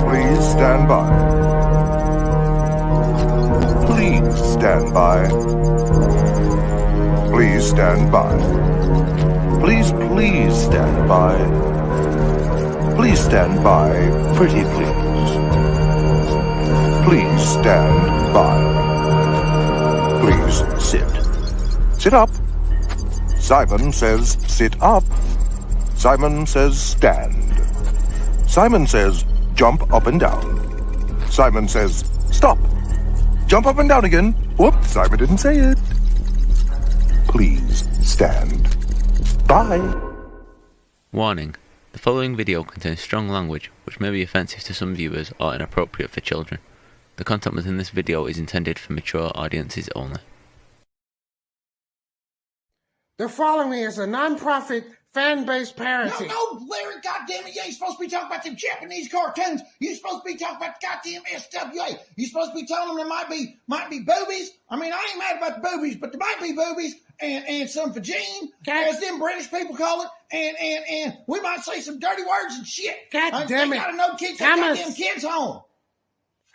Please stand by. Please stand by. Please stand by. Please stand by. Please stand by, pretty please. Please stand by. Please sit. Sit up. Simon says sit up. Simon says stand. Simon says jump up and down. Simon says stop. Jump up and down again. Whoops, Simon didn't say it. Please stand by. Warning. The following video contains strong language which may be offensive to some viewers or inappropriate for children. The content within this video is intended for mature audiences only. The following is a non-profit, fan-based parody. No, Larry, goddammit, you ain't supposed to be talking about them Japanese cartoons. You're supposed to be talking about the goddamn SWA. You're supposed to be telling them there might be boobies. I mean, I ain't mad about the boobies, but there might be boobies and some vagine, as them British people call it, and we might say some dirty words and shit. God damn it. They gotta know kids take goddamn kids home.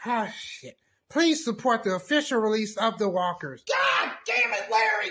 Ah, shit. Please support the official release of The Walkers. God damn it, Larry.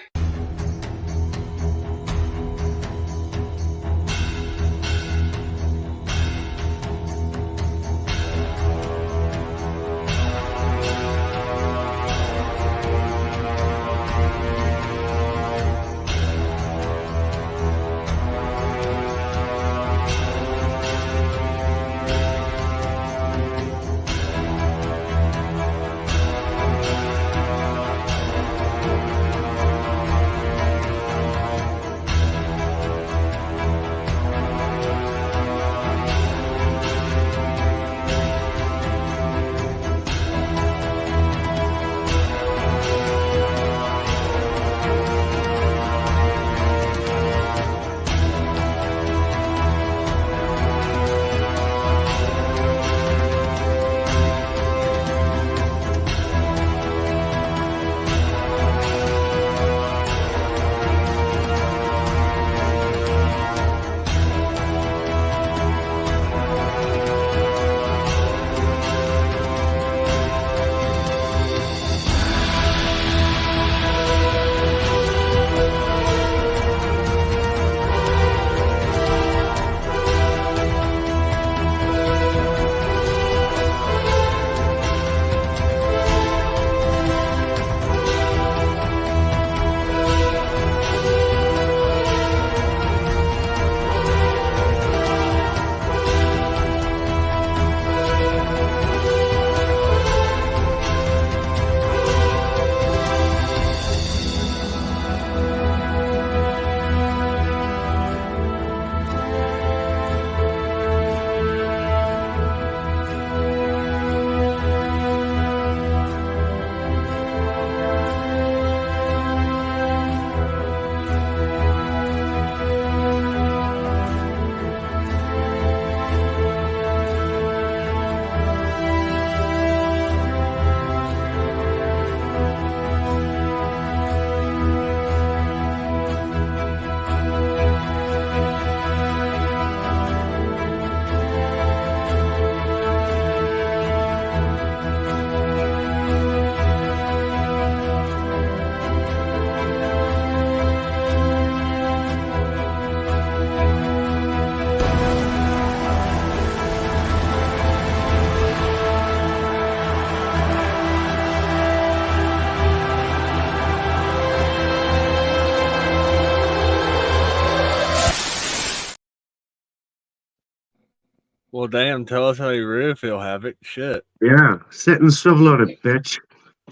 Well, damn, tell us how you really feel, Havoc. Shit. Yeah, sit and shovel loaded, bitch.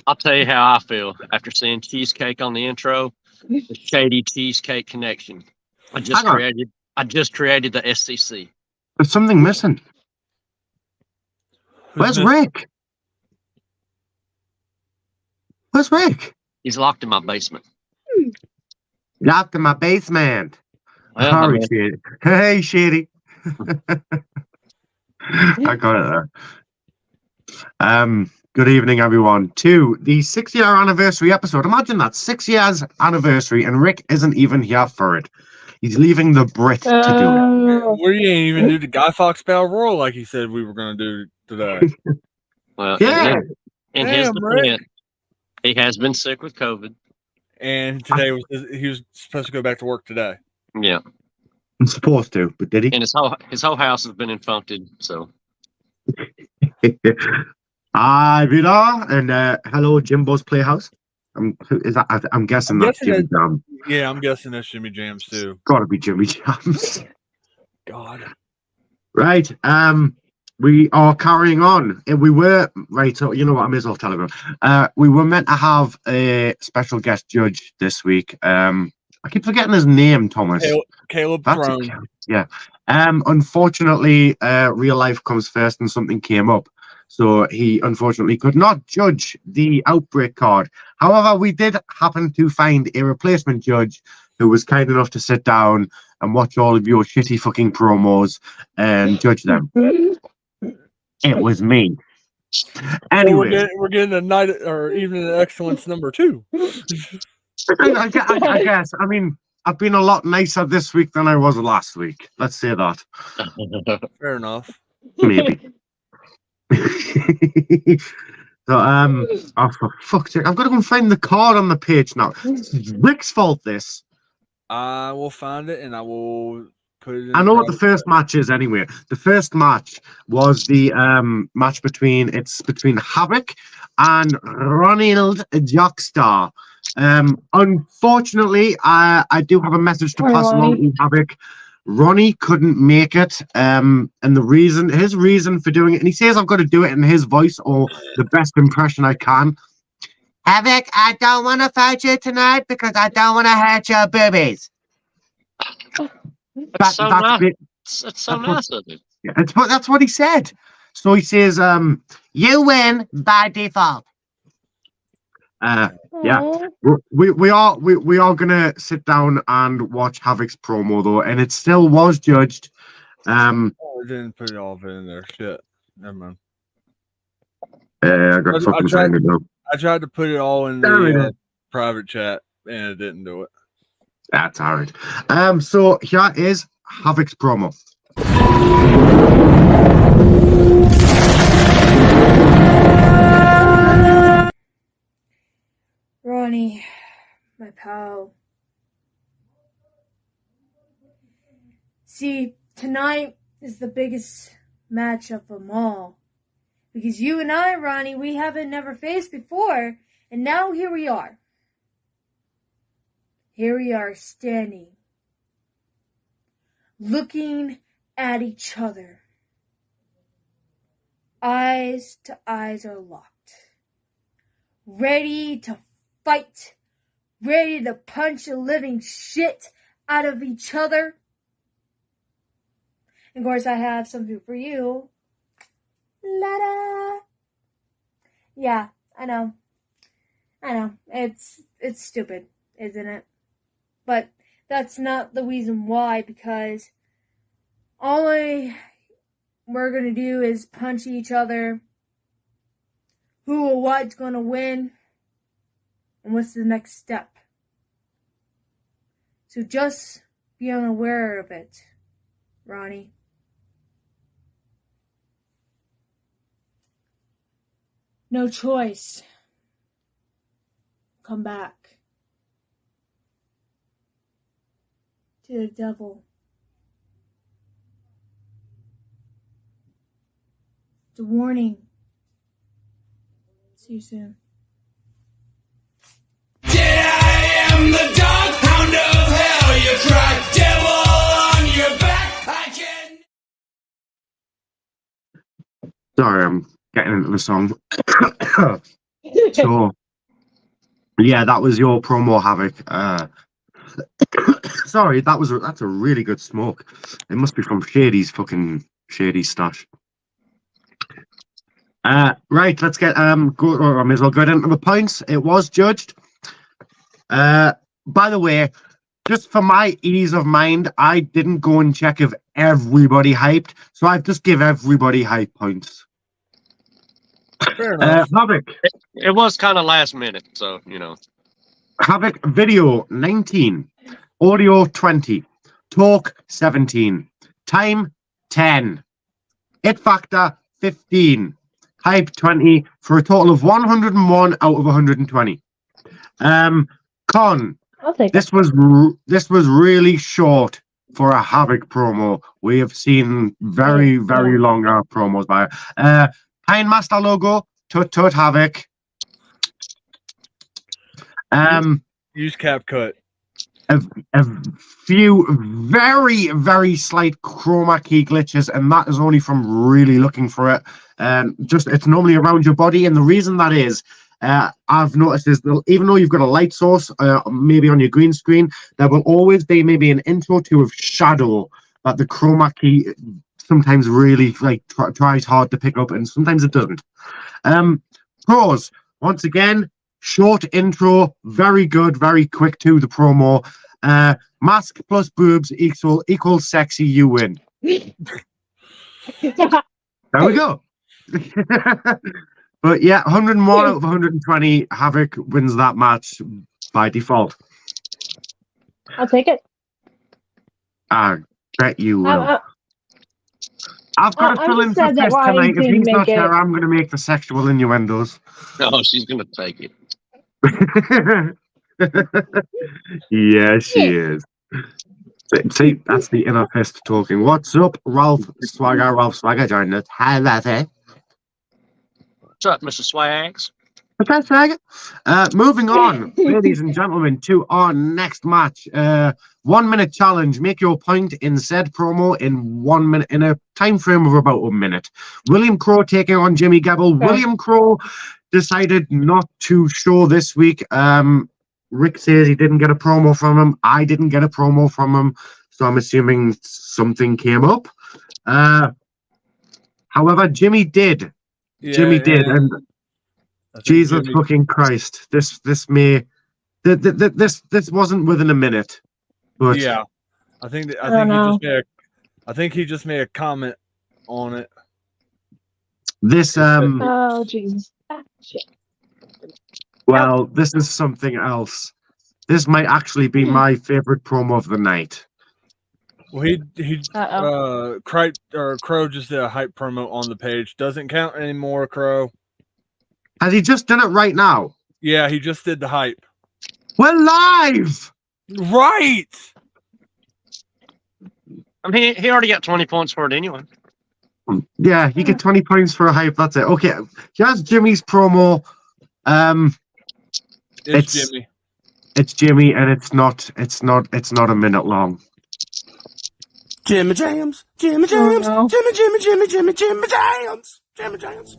I'll tell you how I feel after seeing Cheesecake on the intro. The Shady Cheesecake Connection. I just created the SCC. There's something missing. Where's Rick? Where's Rick? He's locked in my basement. Locked in my basement. Well, Sorry, Shady. Hey, Shady. I got it there. Good evening, everyone, to the 6-year anniversary episode. Imagine that, 6 years anniversary, and Rick isn't even here for it. He's leaving the Brit to do it. We ain't even do the Guy Fawkes Battle Royal like he said we were going to do today. Well, Yeah. in his Damn, Rick. defense, he has been sick with COVID. And today he was supposed to go back to work today. Yeah, I'm supposed to, but did he? and his whole house has been infected. So Hi, Vida, and hello, Jimbo's Playhouse. I'm guessing that's Jimmy Jam. Yeah, I'm guessing that's Jimmy Jams too. Gotta be Jimmy Jams. God. Right. We are carrying on. We were right. So you know what? I may as well tell everyone. We were meant to have a special guest judge this week. I keep forgetting his name, Thomas. Caleb That's Throne. Yeah. Unfortunately, real life comes first, and something came up. So he unfortunately could not judge the Outbreak card. However, we did happen to find a replacement judge who was kind enough to sit down and watch all of your shitty fucking promos and judge them. It was me. Anyway, so we're getting a night or evening of excellence number 2. I guess. I mean, I've been a lot nicer this week than I was last week. Let's say that. Fair enough. Maybe. So, oh, for fuck's sake, I've got to go and find the card on the page now. It's Rick's fault, this. I will find it and I will put it in. I know what the first match is anyway. The first match was the match between Havoc and Ronnie Jockstar. Unfortunately, I do have a message to pass along to Havoc. Ronnie couldn't make it, and his reason for doing it, and he says I've got to do it in his voice or the best impression I can. Havoc, I don't want to fight you tonight because I don't want to hurt your boobies. That's so nice. That's so nice of him. Yeah, that's what he said. So he says, "You win by default." Yeah, we are gonna sit down and watch Havoc's promo though, and it still was judged. I didn't put it all in there. Shit, never mind. I got fucking thing to do. I tried to put it all in the private chat, and it didn't do it. That's all right. So here is Havoc's promo. Ronnie, my pal. See, tonight is the biggest match of them all. Because you and I, Ronnie, we haven't never faced before, and now here we are. Here we are standing, looking at each other. Eyes to eyes are locked. Ready to fight, ready to punch the living shit out of each other. And of course, I have something for you. La-da! Yeah, I know. It's stupid, isn't it? But that's not the reason why, because all we're going to do is punch each other. Who or what's going to win? And what's the next step? So just be unaware of it, Ronnie. No choice. Come back to the devil. It's a warning. See you soon. The dog pound of hell, you cry, devil on your back, I can. Sorry, I'm getting into the song. So, yeah, that was your promo, Havoc. Sorry, that's a really good smoke. It must be from Shady's fucking Shady stash. Right, let's get I may as well go into the points. It was judged. By the way, just for my ease of mind, I didn't go and check if everybody hyped, so I just give everybody hype points. Fair enough. Havoc. It was kind of last minute, so you know. Havoc video 19, audio 20, Talk 17. Time 10. It factor 15. Hype 20 for a total of 101 out of 120. Con. I'll take This was really short for a Havoc promo. We have seen very long promos by Pine Master logo. Tut tut Havoc. Use cap cut. A few very slight chroma key glitches, and that is only from really looking for it. It's normally around your body, and the reason that is, I've noticed is that even though you've got a light source, maybe on your green screen, there will always be maybe an intro to a shadow that the chroma key sometimes really tries hard to pick up, and sometimes it doesn't. Pros, once again, short intro, very good, very quick to the promo. Mask plus boobs equals sexy, you win. There we go. But yeah, 101 out of 120, Havoc wins that match by default. I'll take it. I bet you will. I've got to fill in for this why tonight. If he's not it. there, I'm going to make the sexual innuendos. No, she's going to take it. Yeah, she is. See, that's the inner fist talking. What's up, Ralph Swagger? Ralph Swagger joined us. Hi, Athey. What's up, Mr. Swags? Okay, Swagger. Moving on, ladies and gentlemen, to our next match. 1 minute challenge. Make your point in said promo in 1 minute, in a time frame of about a minute. William Crow taking on Jimmy Gebel. Okay. William Crow decided not to show this week. Rick says he didn't get a promo from him. I didn't get a promo from him, so I'm assuming something came up. However, Jimmy did. Yeah, Jimmy did, and Jesus Jimmy... fucking Christ, this wasn't within a minute. But yeah, I think he just made a comment on it. This Oh Jesus! Shit. Well, this is something else. This might actually be my favorite promo of the night. Well, Crow just did a hype promo on the page. Doesn't count anymore, Crow. Has he just done it right now? Yeah, he just did the hype. We're live! Right! I mean, he already got 20 points for it anyway. Yeah, you get 20 points for a hype, that's it. Okay, here's Jimmy's promo. It's Jimmy. It's Jimmy, and it's not a minute long. Jimmy Jams, Jimmy Jams, Oh, no. Jimmy Jams, Jimmy Jams.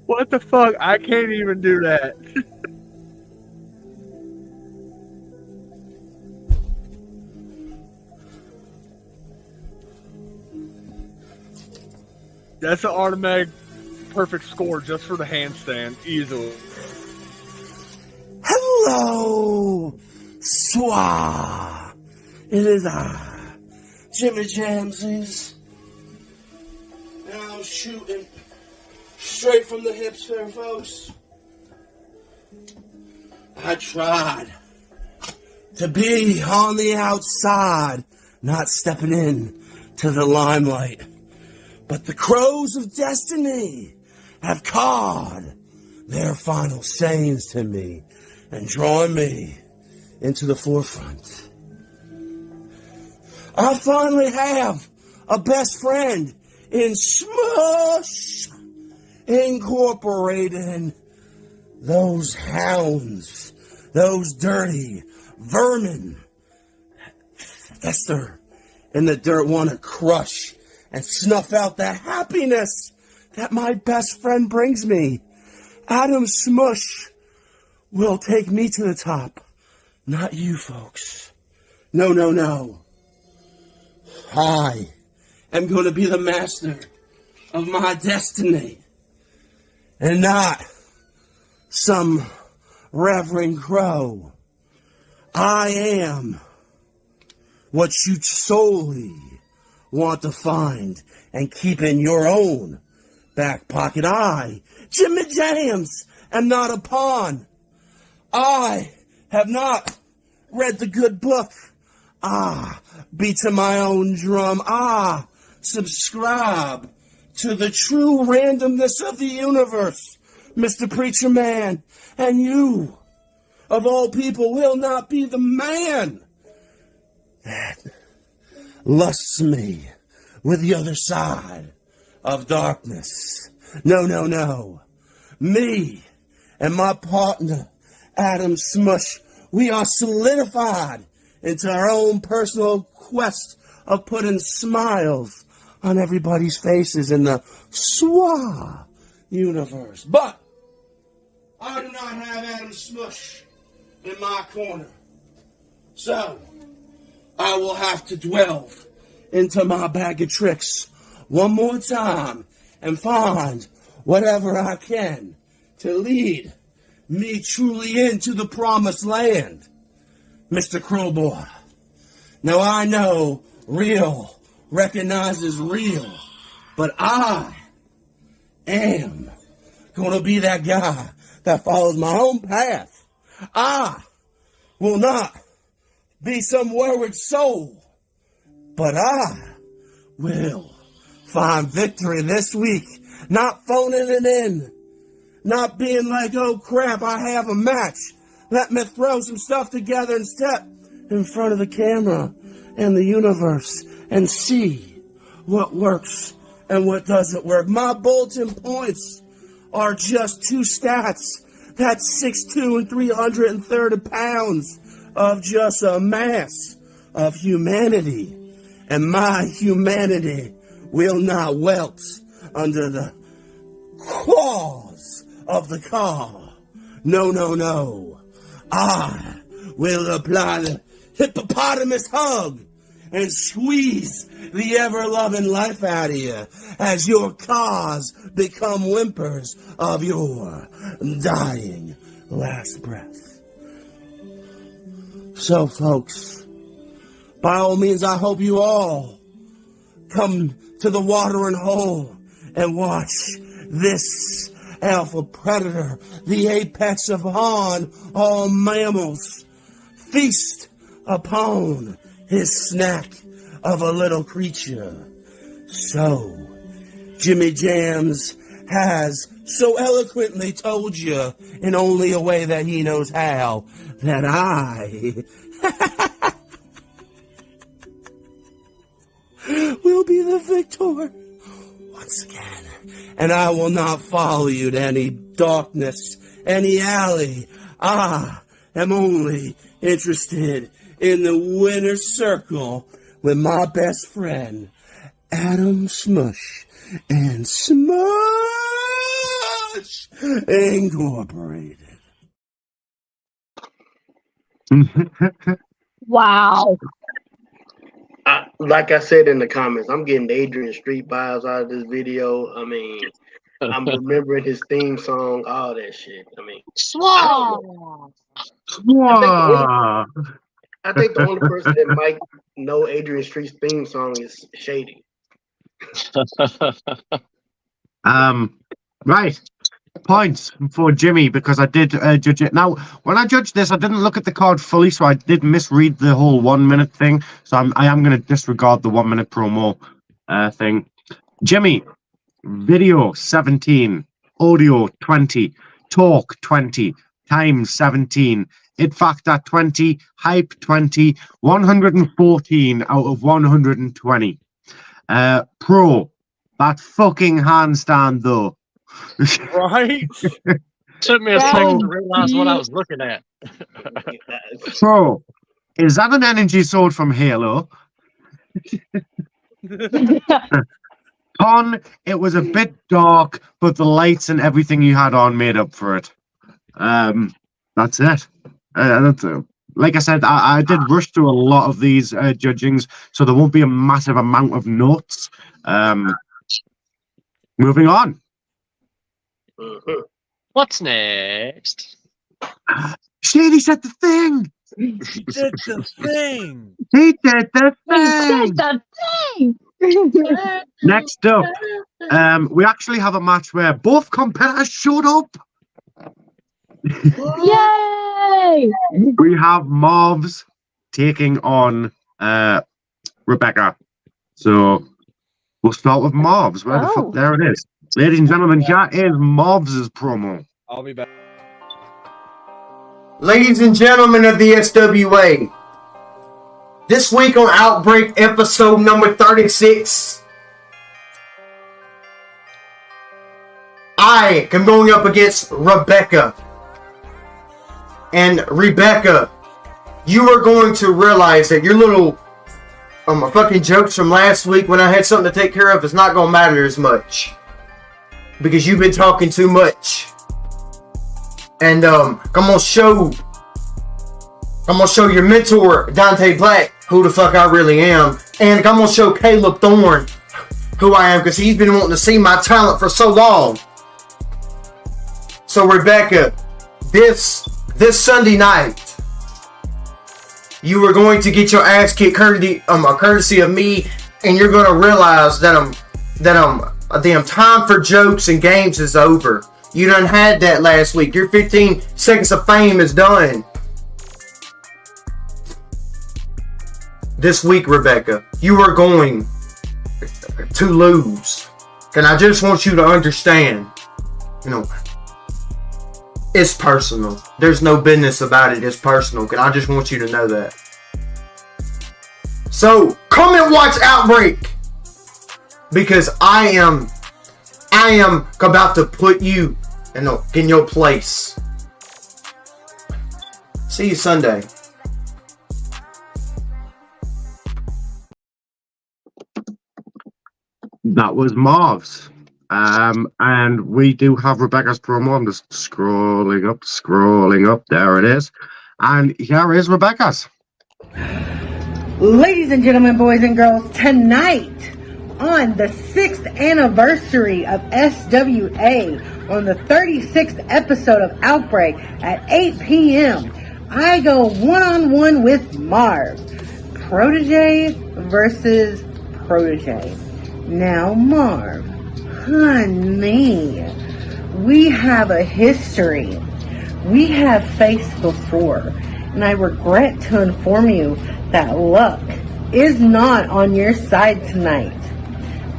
What the fuck? I can't even do that. That's an automatic perfect score just for the handstand, easily. Hello, Swa. It is I, Jimmy Jamsies. Now I'm shooting straight from the hips there, folks. I tried to be on the outside, not stepping in to the limelight. But the crows of destiny have cawed their final sayings to me and drawn me into the forefront. I finally have a best friend in Smush Incorporated. Those hounds, those dirty vermin, Esther in the dirt want to crush and snuff out the happiness that my best friend brings me. Adam Smush will take me to the top, not you folks. No, no, no. I am going to be the master of my destiny, and not some Reverend Crow. I am what you solely want to find and keep in your own back pocket. I, Jimmy Jams, am not a pawn. I have not read the good book. Beat to my own drum. Subscribe to the true randomness of the universe, Mr. Preacher Man. And you, of all people, will not be the man that lusts me with the other side of darkness. No. Me and my partner, Adam Smush, we are solidified into our own personal quest of putting smiles on everybody's faces in the SWA universe. But I do not have Adam Smush in my corner. So I will have to delve into my bag of tricks one more time and find whatever I can to lead me truly into the promised land, Mr. Crowbar. Now I know real recognizes real, but I am gonna be that guy that follows my own path. I will not be some wayward soul, but I will find victory this week, not phoning it in, not being like, oh crap, I have a match. Let me throw some stuff together and step in front of the camera and the universe and see what works and what doesn't work. My bulletin points are just two stats. That's 6'2" and 330 pounds of just a mass of humanity. And my humanity will not wilt under the claws of the car. No. I will apply the hippopotamus hug and squeeze the ever-loving life out of you as your cars become whimpers of your dying last breath. So, folks, by all means, I hope you all come to the watering hole and watch this alpha predator, the apex of all mammals, feast upon his snack of a little creature. So, Jimmy Jams has so eloquently told you in only a way that he knows how that I will be the victor once again. And I will not follow you to any darkness, any alley. I am only interested in the winner's circle with my best friend, Adam Smush and Smush Incorporated. Wow. Like I said in the comments, I'm getting Adrian Street vibes out of this video. I mean, I'm remembering his theme song, all that shit. I mean, I think the only person that might know Adrian Street's theme song is Shady. Right. Points for Jimmy because I did judge it. Now, when I judged this, I didn't look at the card fully, so I did misread the whole 1 minute thing. So I am going to disregard the 1 minute promo thing. Jimmy, video 17, audio 20, talk 20, time 17, it factor 20, hype 20, 114 out of 120. Pro, that fucking handstand though. Right? Took me a second to realize what I was looking at. So, is that an energy sword from Halo? Con, it was a bit dark, but the lights and everything you had on made up for it. That's it. Like I said, I did rush through a lot of these judgings, so there won't be a massive amount of notes. Moving on. What's next? Shady said the thing. He did the thing. He did the thing. He did the thing. Next up, We actually have a match where both competitors showed up. Yay! We have Marv's taking on Rebecca. So we'll start with Marv's. Where the fuck? There it is. Ladies and gentlemen, here is Marv's promo. I'll be back. Ladies and gentlemen of the SWA, this week on Outbreak episode number 36, I am going up against Rebecca. And Rebecca, you are going to realize that your little fucking jokes from last week when I had something to take care of is not going to matter as much. Because you've been talking too much. And I'm gonna show your mentor, Dante Black, who the fuck I really am. And I'm gonna show Caleb Thorne who I am, because he's been wanting to see my talent for so long. So Rebecca, this Sunday night, you are going to get your ass kicked courtesy of me, and you're gonna realize that damn time for jokes and games is over. You done had that last week. Your 15 seconds of fame is done. This week, Rebecca, you are going to lose. And I just want you to understand, it's personal. There's no business about it. It's personal. And I just want you to know that. So, come and watch Outbreak. Because I am about to put you in your place. See you Sunday. That was Marv's. And we do have Rebecca's promo. I'm just scrolling up. There it is. And here is Rebecca's. Ladies and gentlemen, boys and girls, tonight on the 6th anniversary of SWA, on the 36th episode of Outbreak at 8 p.m., I go one-on-one with Marv. Protege versus protege. Now, Marv, honey, we have a history. We have faced before, and I regret to inform you that luck is not on your side tonight.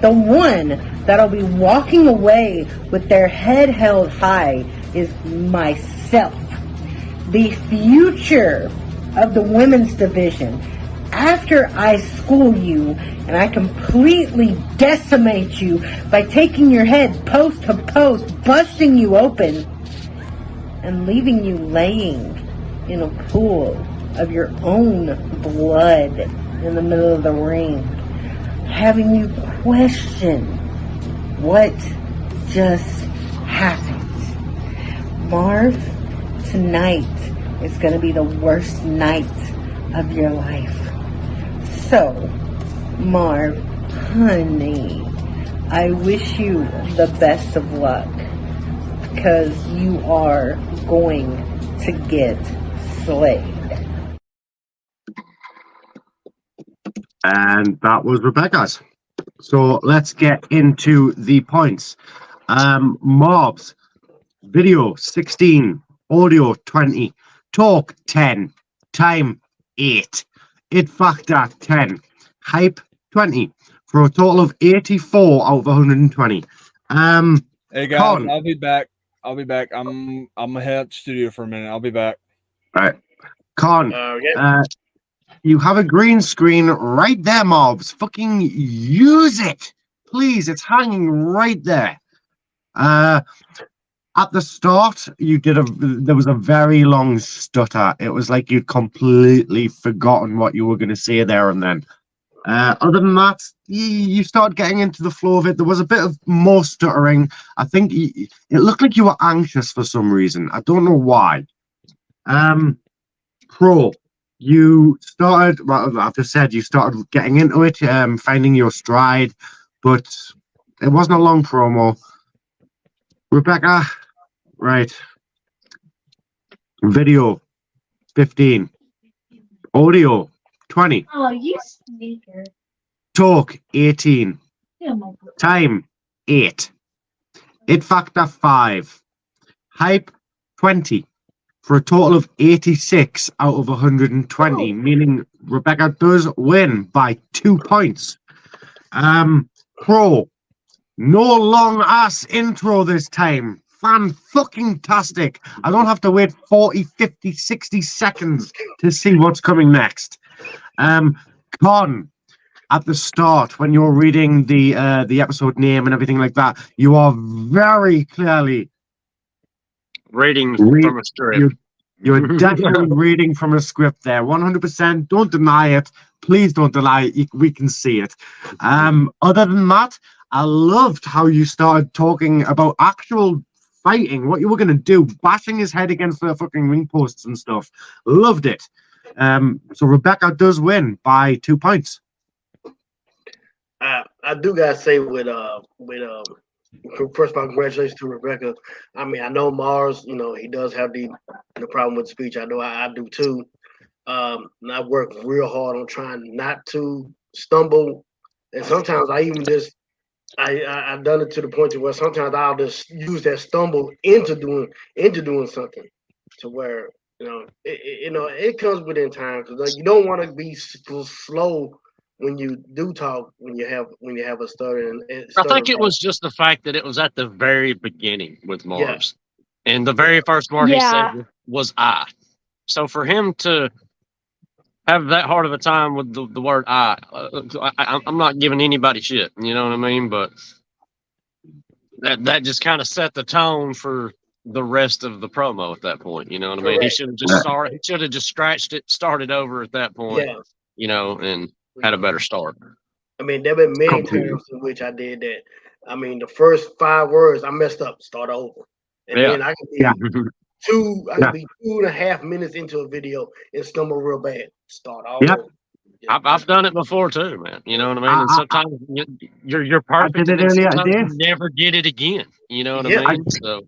The one that'll be walking away with their head held high is myself, the future of the women's division. After I school you and I completely decimate you by taking your head post to post, busting you open, and leaving you laying in a pool of your own blood in the middle of the ring, having you question what just happened. Marv, tonight is going to be the worst night of your life. So, Marv, honey, I wish you the best of luck, because you are going to get slayed. And that was Rebecca's. So let's get into the points. Marv's video 16, audio 20, talk 10, time 8, it factor 10, hype 20, for a total of 84 out of 120. Hey guys, Con. I'll be back. I'm gonna head out to the studio for a minute. I'll be back. All right, Con. You have a green screen right there, Marv's. Fucking use it, please. It's hanging right there. At the start, there was a very long stutter. It was like you'd completely forgotten what you were going to say there and then. Other than that, you started getting into the flow of it. There was a bit of more stuttering. I think it looked like you were anxious for some reason. I don't know why. Pro. You started, well, I've just said you started getting into it, finding your stride, but it wasn't a long promo. Rebecca, right. Video, 15. Audio, 20. Oh, you sneaker. Talk, 18. Yeah, my Time, 8. It Factor 5. Hype 20. For a total of 86 out of 120, meaning Rebecca does win by 2 points. Pro, no long ass intro this time. Fan-fucking-tastic. I don't have to wait 40, 50, 60 seconds to see what's coming next. Con, at the start, when you're reading the episode name and everything like that, you are very clearly reading from a script. You're definitely reading from a script there. 100%. Don't deny it. Please don't deny it. We can see it. Other than that, I loved how you started talking about actual fighting, what you were going to do, bashing his head against the fucking ring posts and stuff. Loved it. So Rebecca does win by 2 points. I do gotta say first of all, congratulations to Rebecca. I mean, I know Mars, he does have the problem with speech. I know I do too. And I work real hard on trying not to stumble. And sometimes I even I've done it to the point to where sometimes I'll just use that stumble into doing something, to where it comes within time, because you don't want to be slow when you do talk, when you have a stutter. I think it was just the fact that it was at the very beginning with Marv's, and the very first word he said was "I." So for him to have that hard of a time with the word "I," I'm not giving anybody shit. You know what I mean? But that just kind of set the tone for the rest of the promo at that point. You know what I mean? He should have just started. He should have just scratched it, started over at that point. Yeah. And had a better start. I mean, there have been many times in which I did that. I mean, the first 5 words I messed up, start over, and then I could be I could be 2.5 minutes into a video and stumble real bad. Start over. Yep. I've done it before too, man. You know what I mean? And sometimes you're perfect, and sometimes you never get it again. You know what I mean?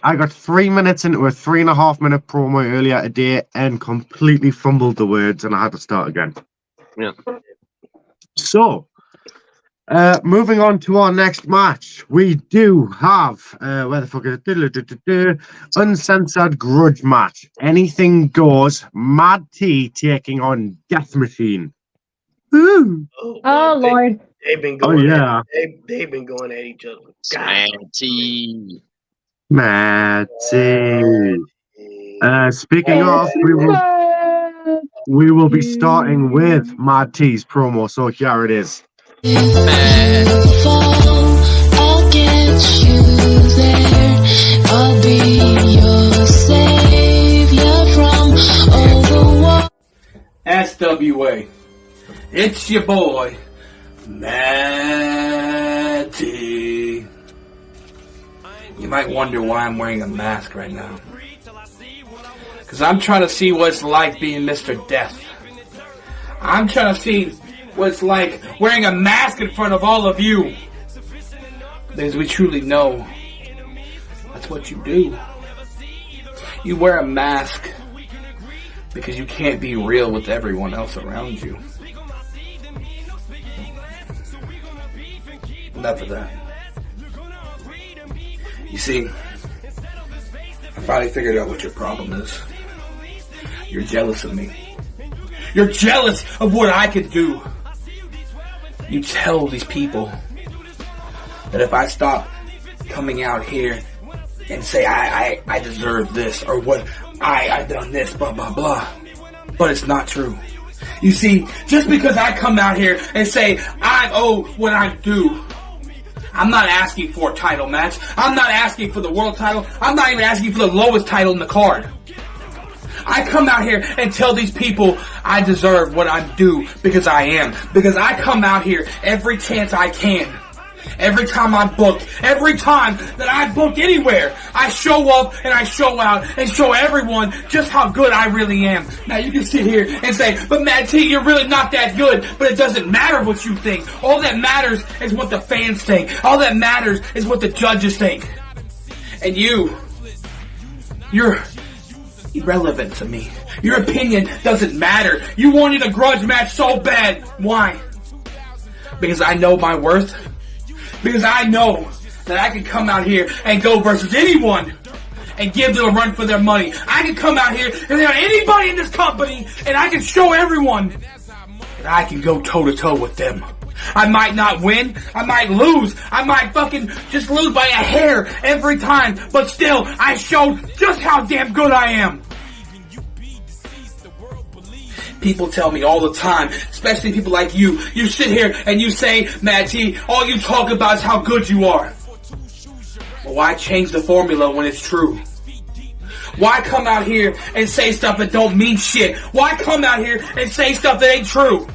I got 3 minutes into a 3.5 minute promo earlier today and completely fumbled the words, and I had to start again. Yeah. So, moving on to our next match, we do have where the fuck is it? Uncensored grudge match. Anything goes. Madt taking on Death Machine. Ooh. Oh Lord. They've been going. They've been going at each other. Matty. Speaking of, we will be starting with Matt's promo, so here it is. I'll get you there. I'll be your savior from overworld. SWA. It's your boy, Matty. You might wonder why I'm wearing a mask right now. Because I'm trying to see what it's like being Mr. Death. I'm trying to see what it's like wearing a mask in front of all of you. Because we truly know that's what you do. You wear a mask because you can't be real with everyone else around you. Enough of that. You see, I finally figured out what your problem is. You're jealous of me. You're jealous of what I could do. You tell these people that if I stop coming out here and say I deserve this, or what I've done this, blah blah blah. But it's not true. You see, just because I come out here and say I owe what I do, I'm not asking for a title match. I'm not asking for the world title. I'm not even asking for the lowest title in the card. I come out here and tell these people I deserve what I'm due because I am. Because I come out here every chance I can. Every time I book, every time that I book anywhere, I show up and I show out and show everyone just how good I really am. Now you can sit here and say, but Matt T, you're really not that good. But it doesn't matter what you think. All that matters is what the fans think. All that matters is what the judges think. And you're irrelevant to me. Your opinion doesn't matter. You wanted a grudge match so bad. Why? Because I know my worth. Because I know that I can come out here and go versus anyone and give them a run for their money. I can come out here and have anybody in this company and I can show everyone that I can go toe-to-toe with them. I might not win. I might lose. I might fucking just lose by a hair every time. But still, I showed just how damn good I am. People tell me all the time, especially people like you sit here and you say, Matt T, all you talk about is how good you are. Well, why change the formula when it's true? Why come out here and say stuff that don't mean shit? Why come out here and say stuff that ain't true?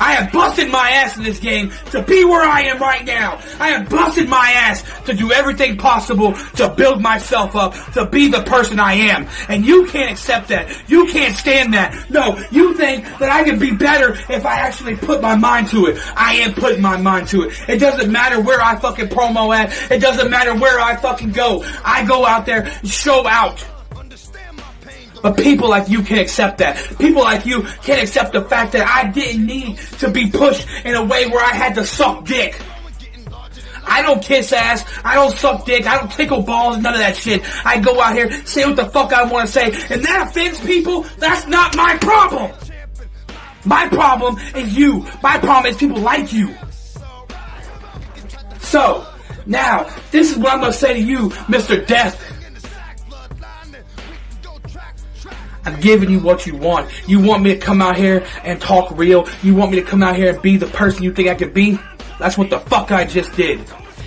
I have busted my ass in this game to be where I am right now. I have busted my ass to do everything possible to build myself up, to be the person I am. And you can't accept that. You can't stand that. No, you think that I can be better if I actually put my mind to it. I am putting my mind to it. It doesn't matter where I fucking promo at. It doesn't matter where I fucking go. I go out there and show out. But people like you can't accept that. People like you can't accept the fact that I didn't need to be pushed in a way where I had to suck dick. I don't kiss ass. I don't suck dick. I don't tickle balls. None of that shit. I go out here, say what the fuck I want to say. And that offends people. That's not my problem. My problem is you. My problem is people like you. So, now, this is what I'm going to say to you, Mr. Death. I'm giving you what you want. You want me to come out here and talk real? You want me to come out here and be the person you think I can be? That's what the fuck I just did.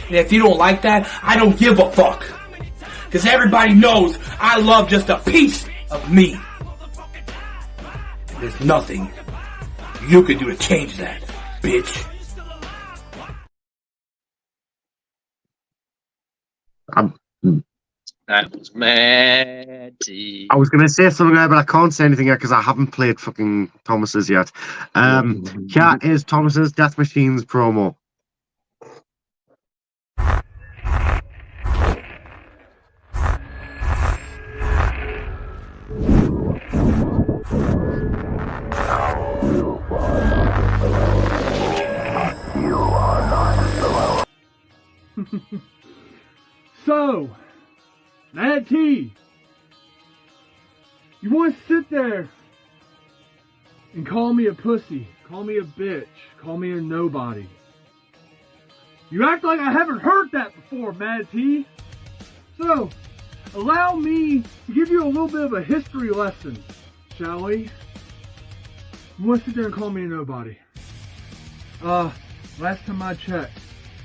And if you don't like that, I don't give a fuck. Because everybody knows I love just a piece of me. There's nothing you can do to change that, bitch. That was Matty. I was going to say something there, but I can't say anything yet because I haven't played fucking Thomas's yet. Here is Thomas's Death Machines promo. So, Matt T, you want to sit there and call me a pussy, call me a bitch, call me a nobody. You act like I haven't heard that before, Matt T. So, allow me to give you a little bit of a history lesson, shall we? You want to sit there and call me a nobody. Last time I checked,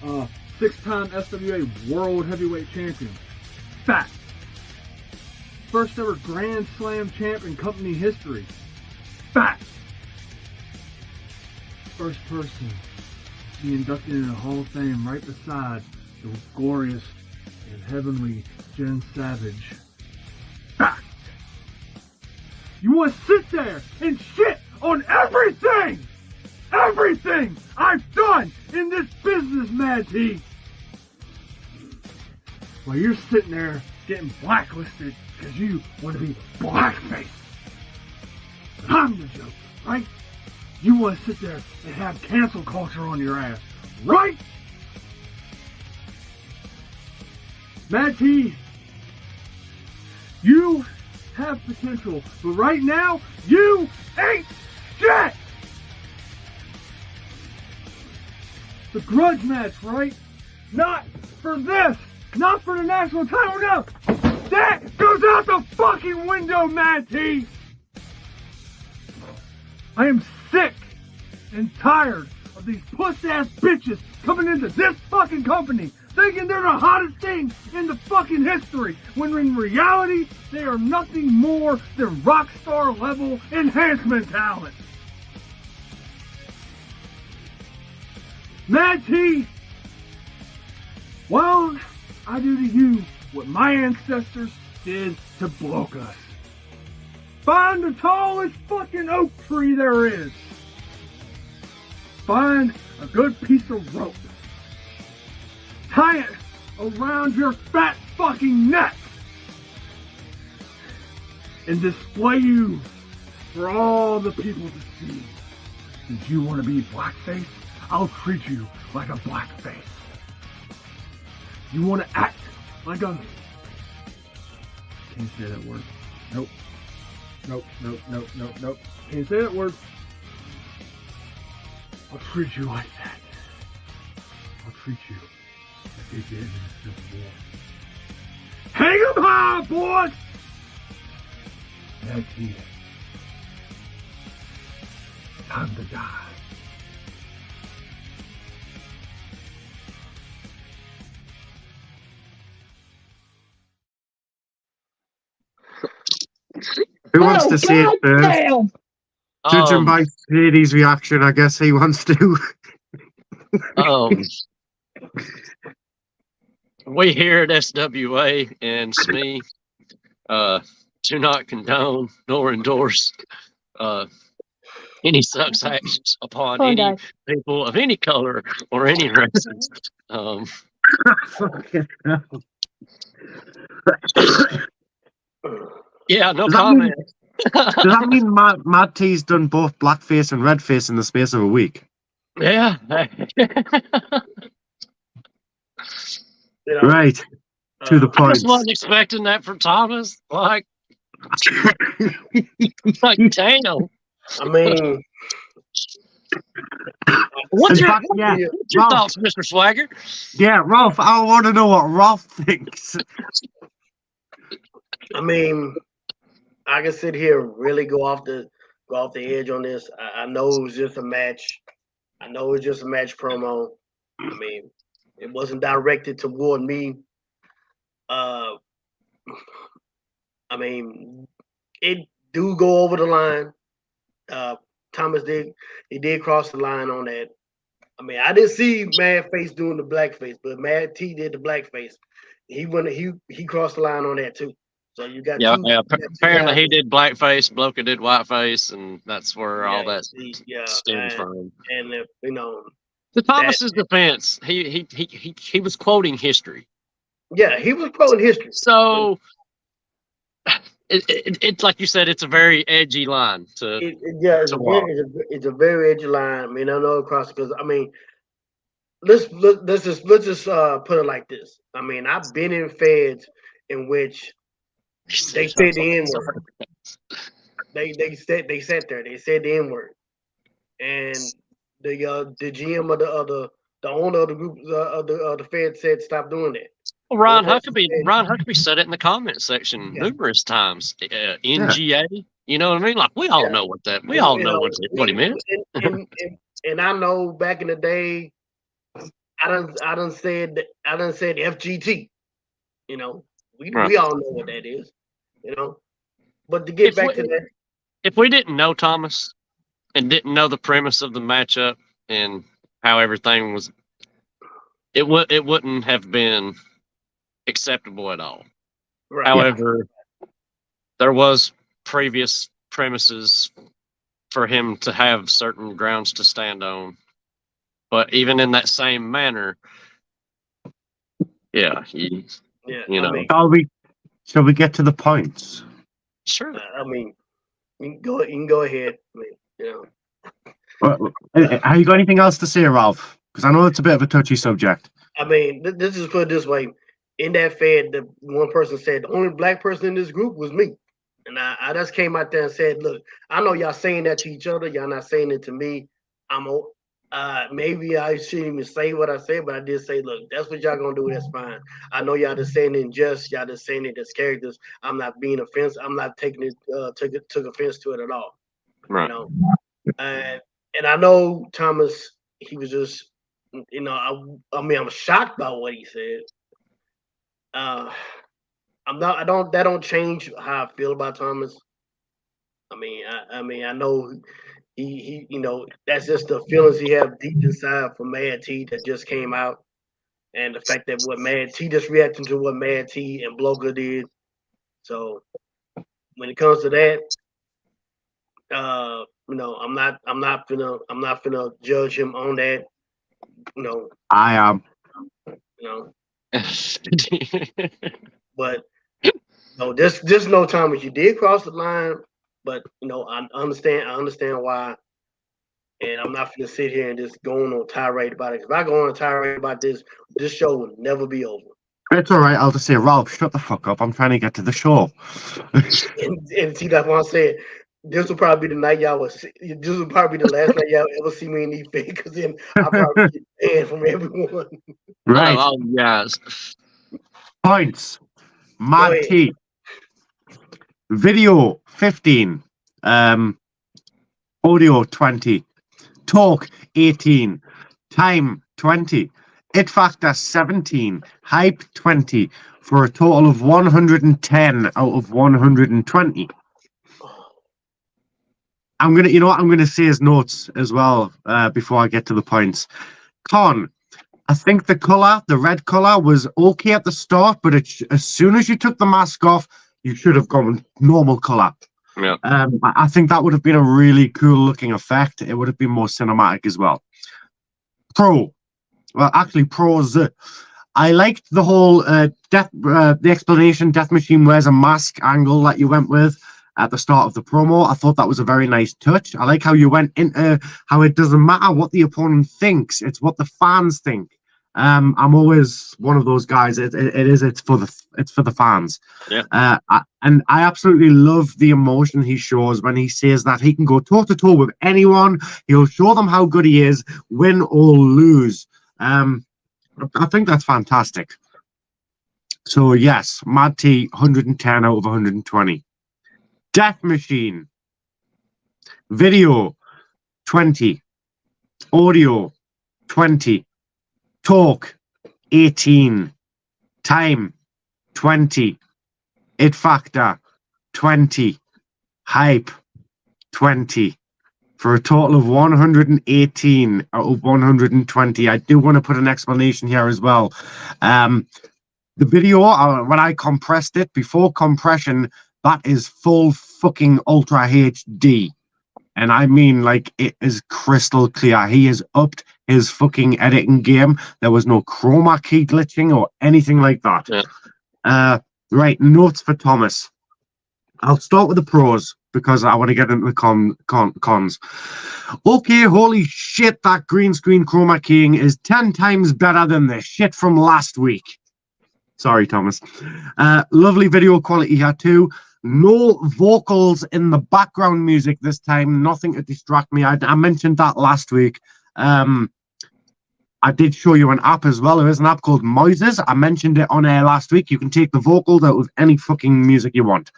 6-time SWA World Heavyweight Champion. Fact. First ever Grand Slam champ in company history. Fact. First person to be inducted in the Hall of Fame right beside the glorious and heavenly Jen Savage. Fact. You want to sit there and shit on everything! Everything I've done in this business, Mad T! While you're sitting there getting blacklisted because you want to be blackface. But I'm the joke, right? You want to sit there and have cancel culture on your ass, right? Mad T, you have potential, but right now, you ain't shit! The grudge match, right? Not for this! Not for the national title, no! That goes out the fucking window, Mad T! I am sick and tired of these puss-ass bitches coming into this fucking company thinking they're the hottest thing in the fucking history, when in reality, they are nothing more than rock star level enhancement talent. Mad T, why don't I do to you what my ancestors did to Blokas? Find the tallest fucking oak tree there is. Find a good piece of rope. Tie it around your fat fucking neck. And display you for all the people to see. Since you want to be blackface, I'll treat you like a blackface. You want to act like a... Can't say that word. Nope. Nope. Can't say that word. I'll treat you like that. I'll treat you like they did in the Civil War. Hang 'em high, boys! That's it. Time to die. Who wants to say it first? Damn. Judging by Sadie's reaction, I guess he wants to. We here at SWA and SME do not condone nor endorse any such actions upon any people of any color or any races. Yeah, no comment. Does that mean Mad T's done both blackface and redface in the space of a week? Yeah. Right. To the I point. just wasn't expecting that from Thomas. Like damn. I mean, what's your Ralph, thoughts, Mr. Swagger? Yeah, Ralph, I want to know what Ralph thinks. I mean, I can sit here and really go off the edge on this. I know it was just a match. I know it was just a match promo. I mean, it wasn't directed toward me. I mean, it do go over the line. Thomas did cross the line on that. I mean, I didn't see Mad Face doing the blackface, but Mad T did the blackface. He crossed the line on that too. So you got apparently he did blackface, Bloka did whiteface, and that's where all that stems from. And you know, to Thomas's defense, he was quoting history. Yeah, he was quoting history. So it's like you said, it's a very edgy line to walk. It's a very edgy line. I mean, I know across because I mean, let's just put it like this. I mean, I've been in feds in which they said the N-word. They sat there. They said the N-word, and the GM of the owner of the group of the Fed said stop doing that. Well, Ron Huckabee said it in the comment section numerous times. NGA, you know what I mean? Like we all know what that. We all know what he meant. And I know back in the day, I done said FGT. You know, we all know what that is. You know, but to get back to that, if we didn't know Thomas and didn't know the premise of the matchup and how everything was, it wouldn't have been acceptable at all. Right. However, there was previous premises for him to have certain grounds to stand on. But even in that same manner, you know. I mean, Shall we get to the points? Sure. I mean, you can go ahead. I mean, you know. Have you got anything else to say, Ralph? Because I know it's a bit of a touchy subject. I mean, this is put it this way. In that Fed, the one person said the only black person in this group was me. And I just came out there and said, look, I know y'all saying that to each other. Y'all not saying it to me. Maybe I shouldn't even say what I said, but I did say, look, that's what y'all gonna do. That's fine. I know y'all just saying it in jest. Y'all just saying it as characters. I'm not being offensive. I'm not taking it, took offense to it at all. Right. You know? And I know Thomas, he was just, you know, I'm shocked by what he said. That don't change how I feel about Thomas. I mean, I know he you know, that's just the feelings he have deep inside for Mad T that just came out, and the fact that what Mad T just reacting to what Mad T and Bloka did. So when it comes to that, you know, I'm not gonna judge him on that. You know, I am. You know, but no, just no Thomas, you did cross the line. But you know, I understand why And I'm not going to sit here and just go on a tirade about it. If I go on a tirade about this show will never be over. It's all right. I'll just say, Ralph, shut the fuck up. I'm trying to get to the show. and see, that's what I'm saying. This will probably be the night y'all will see. This will probably be the last night y'all ever see me in these things, because then I'll probably get banned from everyone. Right. Oh, yes. Points. Madt. Video 15. Audio 20. Talk 18. Time 20. It factor 17. Hype 20. For a total of 110 out of 120. I'm gonna say his notes as well before I get to the points. Con, I think the red color was okay at the start, but as soon as you took the mask off, you should have gone normal color. Yeah. I think that would have been a really cool looking effect. It would have been more cinematic as well. Pros. I liked the whole the explanation Death Machine wears a mask angle that you went with at the start of the promo. I thought that was a very nice touch. I like how you went into how it doesn't matter what the opponent thinks, it's what the fans think. I'm always one of those guys. It's for the fans. Yeah. And I absolutely love the emotion he shows when he says that he can go toe to toe with anyone. He'll show them how good he is, win or lose. I think that's fantastic. So yes, Madt 110 out of 120. Death Machine. Video 20. Audio 20. Talk 18. Time 20. It factor 20. Hype 20. For a total of 118 out of 120. I do want to put an explanation here as well. The video, when I compressed it, before compression, that is full fucking Ultra HD. And I mean, like, it is crystal clear. He has upped his fucking editing game. There was no chroma key glitching or anything like that. Yeah. Right, notes for Thomas. I'll start with the pros because I want to get into the cons. Okay, holy shit, that green screen chroma keying is 10 times better than the shit from last week. Sorry, Thomas. Lovely video quality here too. No vocals in the background music this time. Nothing to distract me. I mentioned that last week. I did show you an app as well. There is an app called Moises. I mentioned it on air last week. You can take the vocals out of any fucking music you want.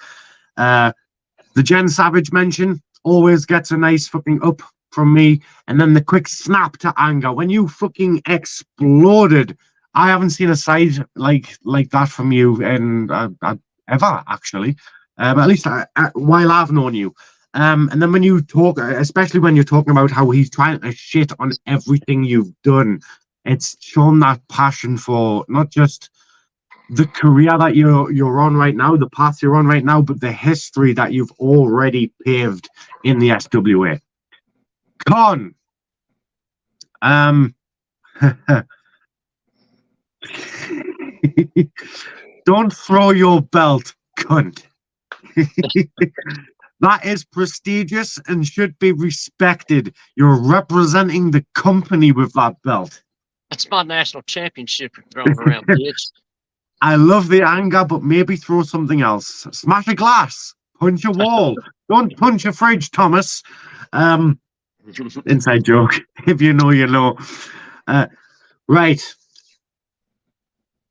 The Jen Savage mention always gets a nice fucking up from me. And then the quick snap to anger. When you fucking exploded, I haven't seen a side like that from you in ever, actually. At least while I've known you. And then when you talk, especially when you're talking about how he's trying to shit on everything you've done, it's shown that passion for not just the career that you're on right now, the path you're on right now, but the history that you've already paved in the SWA. Con. Don't throw your belt, cunt. That is prestigious and should be respected. You're representing the company with that belt. That's my national championship you're throwing around, bitch. I love the anger, but maybe throw something else. Smash a glass. Punch a wall. Don't punch a fridge, Thomas. Inside joke. If you know, you know. Right.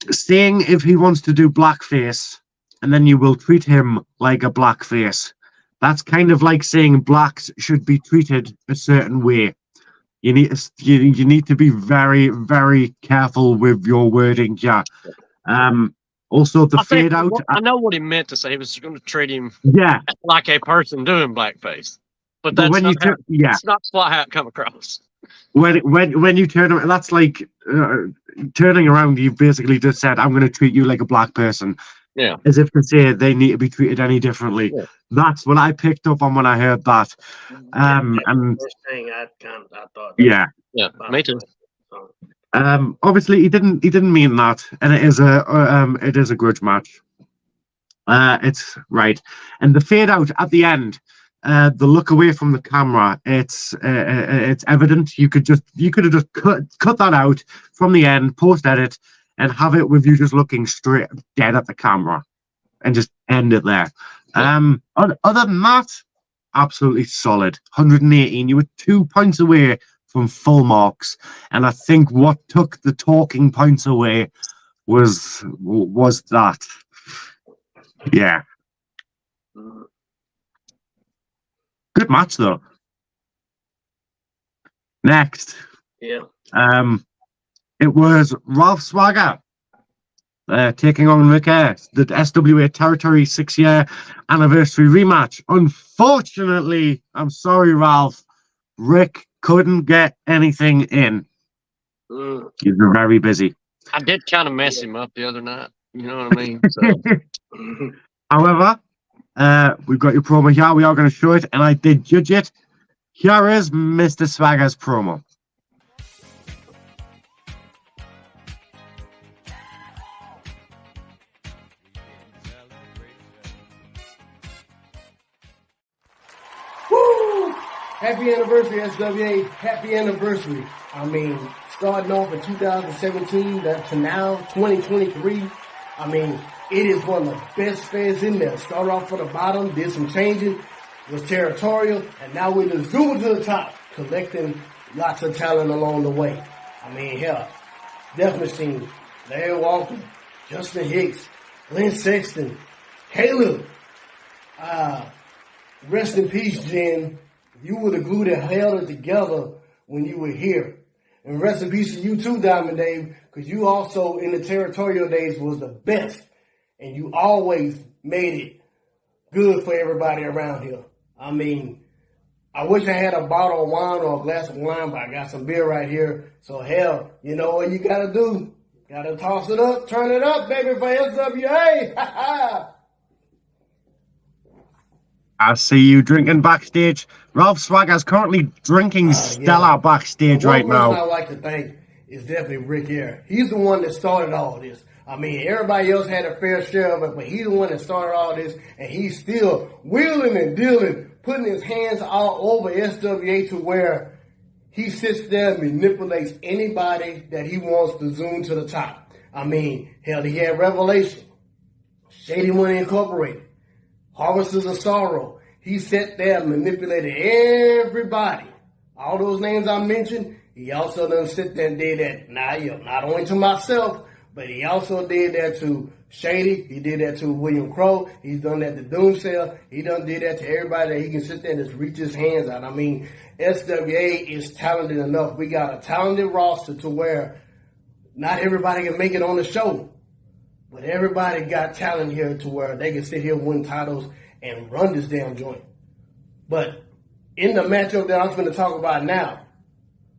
Saying if he wants to do blackface, and then you will treat him like a blackface. That's kind of like saying blacks should be treated a certain way. You need to be very, very careful with your wording, yeah. Also, the fade out. I know what he meant to say. He was going to treat him like a person doing blackface. But that's when not it's not quite how it come across. When you turn around, that's like turning around. You basically just said, "I'm going to treat you like a black person." Yeah. As if to say they need to be treated any differently. Yeah. That's what I picked up on when I heard that. And first thing I thought. Yeah. Yeah. Me too. Obviously he didn't mean that, and it is a grudge match. It's right, and the fade out at the end. the look away from the camera, it's evident. You could have just cut that out from the end, post edit, and have it with you just looking straight dead at the camera, and just end it there. Other than that, absolutely solid. 118. You were 2 points away from full marks, and I think what took the talking points away was that. Yeah. Good match though. Next. Yeah. It was Ralph Swagger taking on Rick Heir, the SWA Territory 6-year anniversary rematch. Unfortunately, I'm sorry, Ralph, Rick couldn't get anything in. He's very busy. I did kind of mess him up the other night. You know what I mean? So. However, we've got your promo here. We are going to show it, and I did judge it. Here is Mr. Swagger's promo. Woo! Happy anniversary, SWA. Happy anniversary. I mean, starting off in 2017 to now, 2023. I mean, it is one of the best fans in there. Start off from the bottom, did some changing, was territorial, and now we're just zooming to the top, collecting lots of talent along the way. I mean, hell, definitely seen Larry Walker, Justin Hicks, Glenn Sexton, Caleb. Rest in peace, Jen. You were the glue that held it together when you were here. And rest in peace to you too, Diamond Dave, because you also in the territorial days was the best. And you always made it good for everybody around here. I mean, I wish I had a bottle of wine or a glass of wine, but I got some beer right here. So hell, you know what you gotta do? Gotta toss it up, turn it up, baby, for SWA. I see you drinking backstage. Ralph Swagger's currently drinking Stella backstage right now. One person I like to thank is definitely Rick Heir. He's the one that started all this. I mean, everybody else had a fair share of it, but he's the one that started all this, and he's still wheeling and dealing, putting his hands all over SWA to where he sits there and manipulates anybody that he wants to zoom to the top. I mean, hell, he had Revelation, Shady Money Incorporated, Harvesters of Sorrow. He sat there and manipulated everybody. All those names I mentioned, he also done sit there and did that, not only to myself, but he also did that to Shady. He did that to William Crow. He's done that to Doomsail. He done did that to everybody that he can sit there and just reach his hands out. I mean, SWA is talented enough. We got a talented roster to where not everybody can make it on the show. But everybody got talent here to where they can sit here, win titles, and run this damn joint. But in the matchup that I'm going to talk about now,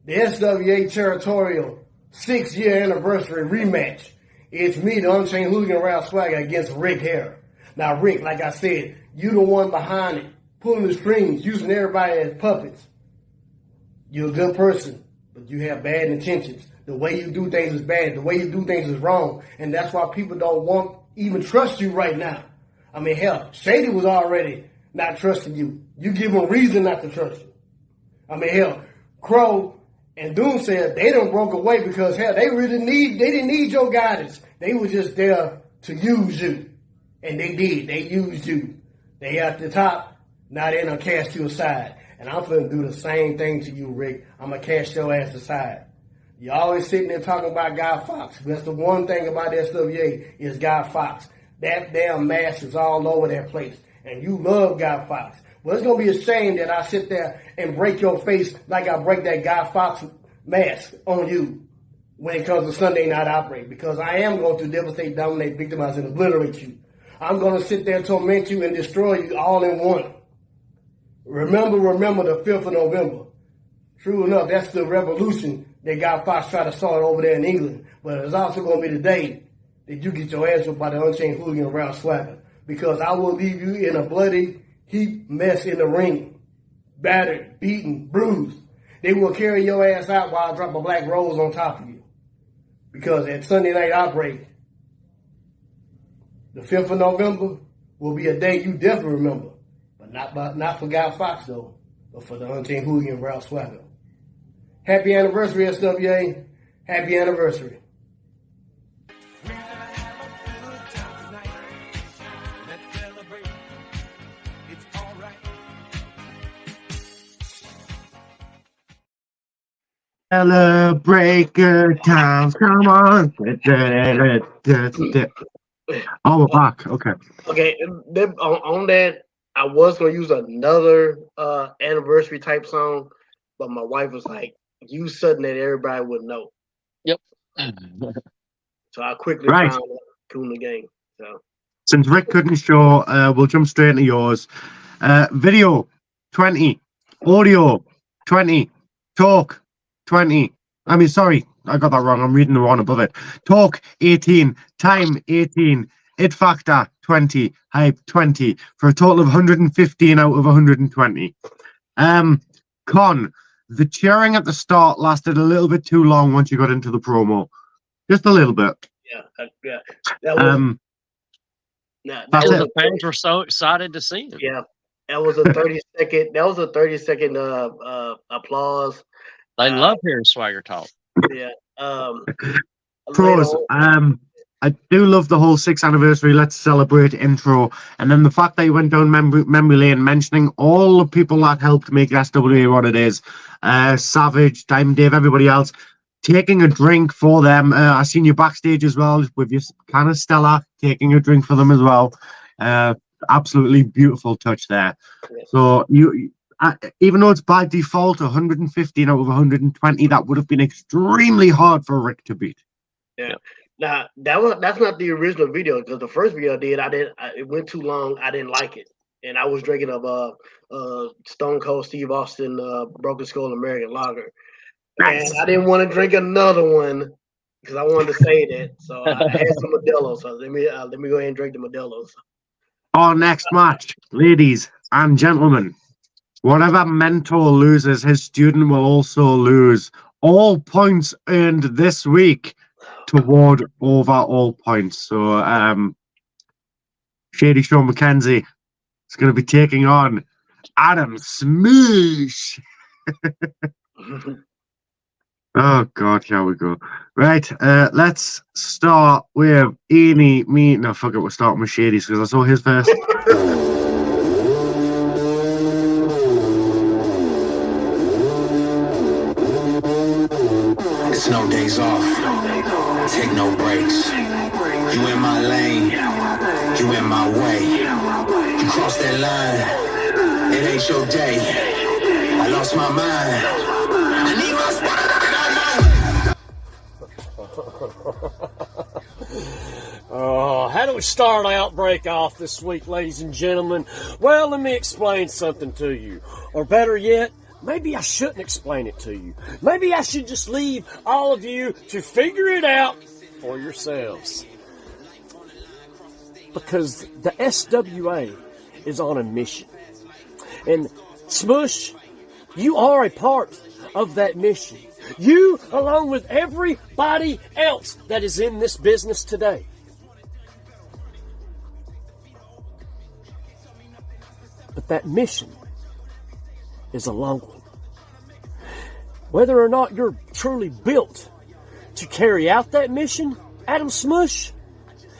the SWA Territorial 6-year anniversary rematch, it's me, the Unchained Hooligan Ralph Swagger, against Rick Heir. Now, Rick, like I said, you the one behind it, pulling the strings, using everybody as puppets. You're a good person, but you have bad intentions. The way you do things is bad. The way you do things is wrong. And that's why people don't even trust you right now. I mean, hell, Shady was already not trusting you. You give them reason not to trust you. I mean, hell, Crow and Doom said they done broke away because, hell, they didn't need your guidance. They were just there to use you. And they did. They used you. They at the top. Now they done cast you aside. And I'm finna do the same thing to you, Rick. I'm gonna cast your ass aside. You're always sitting there talking about Guy Fox. That's the one thing about SWA is Guy Fox. That damn mask is all over that place. And you love Guy Fox. Well, it's going to be a shame that I sit there and break your face like I break that Guy Fox mask on you when it comes to Sunday Night Outbreak. Because I am going to devastate, dominate, victimize, and obliterate you. I'm going to sit there and torment you and destroy you all in one. Remember the 5th of November. True enough, that's the revolution that Guy Fox tried to start over there in England. But it's also going to be the day that you get your ass up by the Unchained Hooligan Ralph Swagger. Because I will leave you in a bloody heap mess in the ring. Battered, beaten, bruised. They will carry your ass out while I drop a black rose on top of you. Because at Sunday Night Outbreak, the 5th of November will be a day you definitely remember. But Not for Guy Fox though, but for the Unchained Hooligan Ralph Swagger. Happy anniversary, SWA. Happy anniversary. Celebrator times, come on. Oh, we're back. Okay. Okay, then on that, I was gonna use another anniversary type song, but my wife was like, "Use something that everybody would know." Yep. So I quickly Right. found Cool in the Game. So Since Rick couldn't show, we'll jump straight into yours. Video 20, audio 20, talk 20. I mean, sorry, I got that wrong. I'm reading the one above it. Talk 18, time 18, it factor 20, hype 20, for a total of 115 out of 120. Con, the cheering at the start lasted a little bit too long once you got into the promo. Just a little bit. yeah, that was. That's The it. fans were so excited to see him. Yeah, that was a 30-second. That was a 30-second applause. They love hearing Swagger talk. Yeah. Pros. I do love the whole 6th anniversary Let's Celebrate intro, and then the fact that he went down memory lane mentioning all the people that helped make SWA what it is. Savage, Diamond Dave, everybody else. Taking a drink for them. I seen you backstage as well with your can of Stella, taking a drink for them as well. Absolutely beautiful touch there. So you, even though it's by default 115 out of 120, that would have been extremely hard for Rick to beat. Yeah. Now that's not the original video, because the first video I did, it went too long. I didn't like it, and I was drinking a Stone Cold Steve Austin Broken Skull American Lager. Nice. And I didn't want to drink another one because I wanted to say that. So I had some Modelo. So let me go ahead and drink the Modelos. Our next match, ladies and gentlemen, whatever mentor loses, his student will also lose. All points earned this week toward overall points. So Shady Sean McKenzie is going to be taking on Adam Smoosh. Oh God, here we go. Right, let's start with Eeny, me. No, fuck it, we're starting with Shady's because I saw his first. It's no days off, take no breaks. You in my lane, you in my way. You cross that line, it ain't your day. I lost my mind, I need my spot. How do we start Outbreak off this week, ladies and gentlemen? Well, let me explain something to you. Or better yet, maybe I shouldn't explain it to you. Maybe I should just leave all of you to figure it out for yourselves. Because the SWA is on a mission. And Smush, you are a part of that mission. You, along with everybody else that is in this business today. But that mission is a long one. Whether or not you're truly built to carry out that mission, Adam Smush,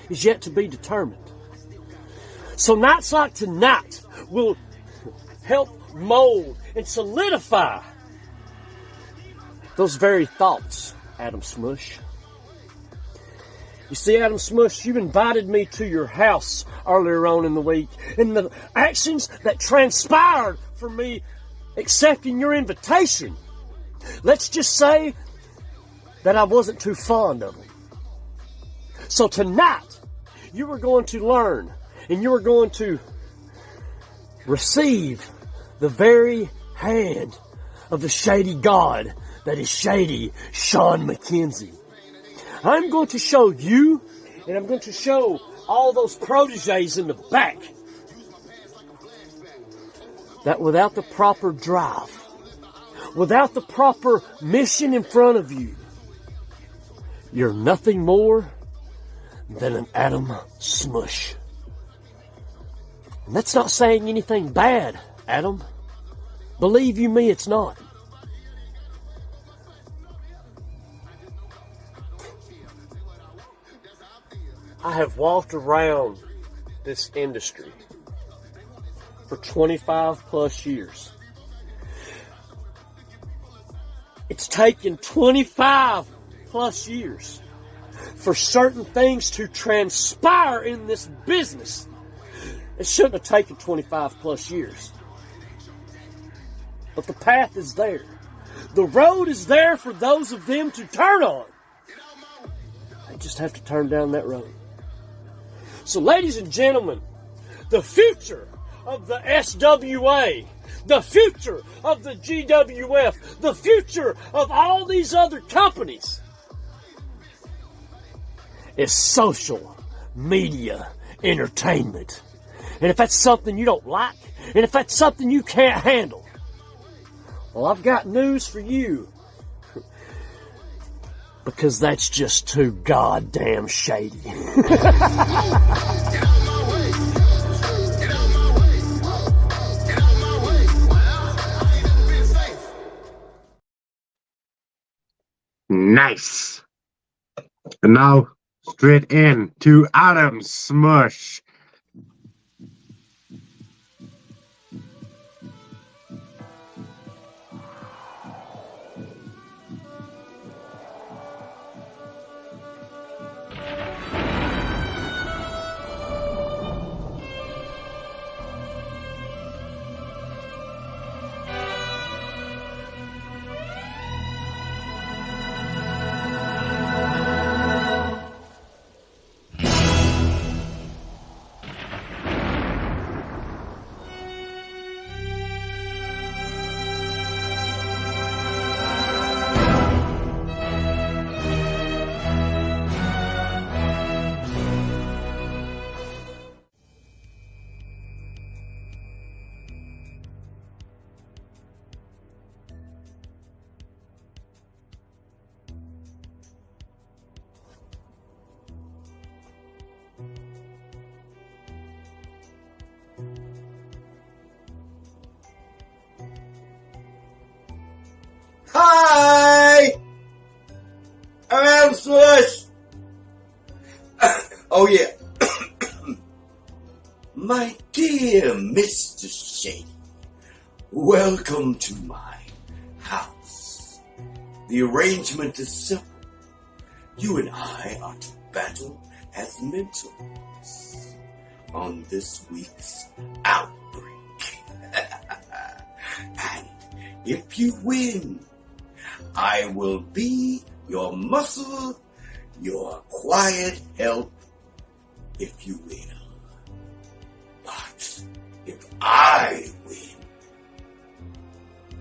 is yet to be determined. So nights like tonight will help mold and solidify those very thoughts, Adam Smush. You see, Adam Smush, you invited me to your house earlier on in the week, and the actions that transpired for me accepting your invitation, let's just say that I wasn't too fond of them. So tonight, you are going to learn, and you are going to receive the very hand of the shady god that is Shady Sean McKenzie. I'm going to show you, and I'm going to show all those proteges in the back, that without the proper drive, without the proper mission in front of you, you're nothing more than an Adam Smush. And that's not saying anything bad, Adam. Believe you me, it's not. I have walked around this industry for 25 plus years. It's taken 25 plus years for certain things to transpire in this business. It shouldn't have taken 25 plus years. But the path is there. The road is there for those of them to turn on. They just have to turn down that road. So, ladies and gentlemen, the future of the SWA, the future of the GWF, the future of all these other companies is social media entertainment. And if that's something you don't like, and if that's something you can't handle, well, I've got news for you. Because that's just too goddamn shady. Nice. And now, straight in to Adam Smush. Hi! I'm Adam Smush! Oh yeah. My dear Mr. Shady, welcome to my house. The arrangement is simple. You and I are to battle as mentors on this week's Outbreak. And if you win, I will be your muscle, your quiet help, if you will. But if I win,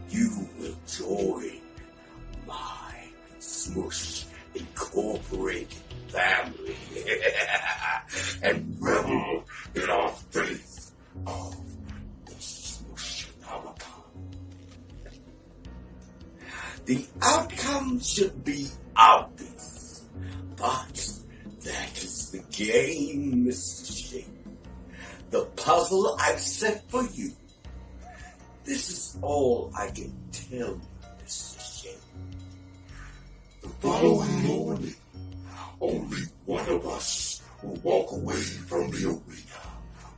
you will join my Smush Incorporated family and revel in our faith of the Smush Phenomenon. The outcome should be obvious, but that is the game, Mr. Shade. The puzzle I've set for you. This is all I can tell you, Mr. Shade. The following morning, only one of us will walk away from the arena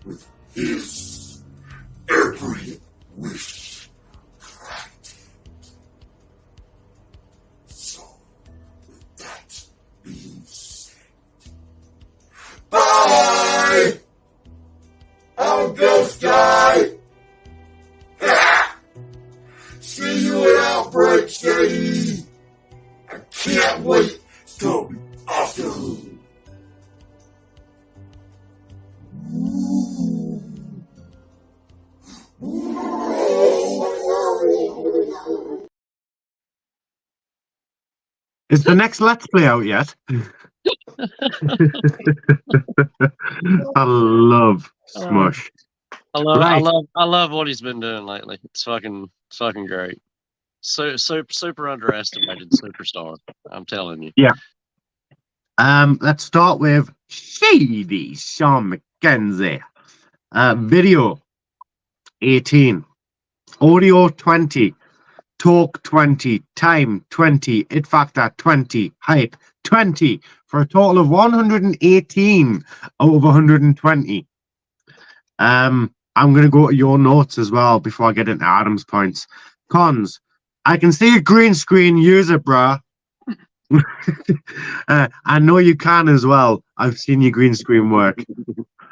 with his every wish granted. So, with that being said, bye! I'm Ghost Guy! See you at Outbreak, Shady! I can't wait! It's gonna be awesome! Is the next Let's Play out yet? I love Smush. I love what he's been doing lately. It's fucking great. So super underestimated superstar. I'm telling you. Yeah. Let's start with Shady Sean McKenzie. Video 18, audio 20, talk 20, time 20, it factor 20, hype 20, for a total of 118 out of 120. I'm going to go to your notes as well before I get into Adam's points. Cons, I can see a green screen, use it, bruh. I know you can as well. I've seen your green screen work.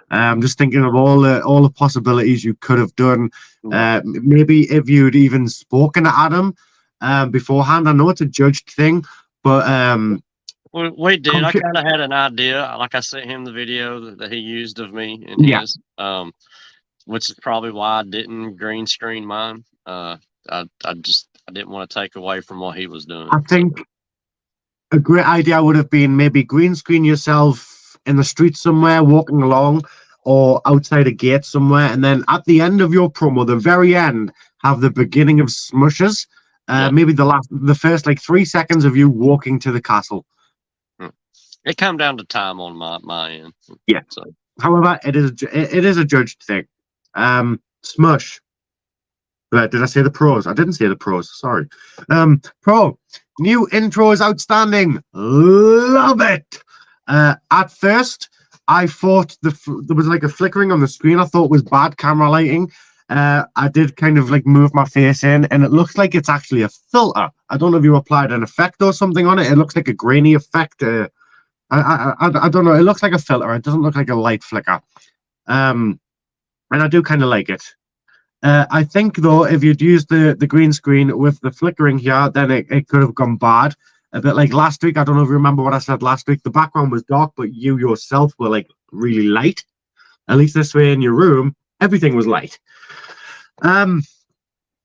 I'm just thinking of all the possibilities you could have done. Maybe if you'd even spoken to Adam beforehand. I know it's a judged thing, but we did. I kind of had an idea. Like I sent him the video that he used of me and his, which is probably why I didn't green screen mine. I didn't want to take away from what he was doing. I think a great idea would have been maybe green screen yourself in the street somewhere, walking along, or outside a gate somewhere, and then at the end of your promo, the very end, have the beginning of Smushes. Maybe the first like 3 seconds of you walking to the castle. It come down to time on my end. Yeah. So. However, it is a judged thing. Smush. Did I say the pros? I didn't say the pros. Sorry. Pro. New intro is outstanding. Love it. At first, I thought there was like a flickering on the screen. I thought it was bad camera lighting. I did kind of like move my face in, and it looks like it's actually a filter. I don't know if you applied an effect or something on it. It looks like a grainy effect. I don't know. It looks like a filter. It doesn't look like a light flicker. And I do kind of like it. I think though, if you'd used the green screen with the flickering here, then it could have gone bad. A bit like last week. I don't know if you remember what I said last week. The background was dark, but you yourself were like really light. At least this way in your room, everything was light. What am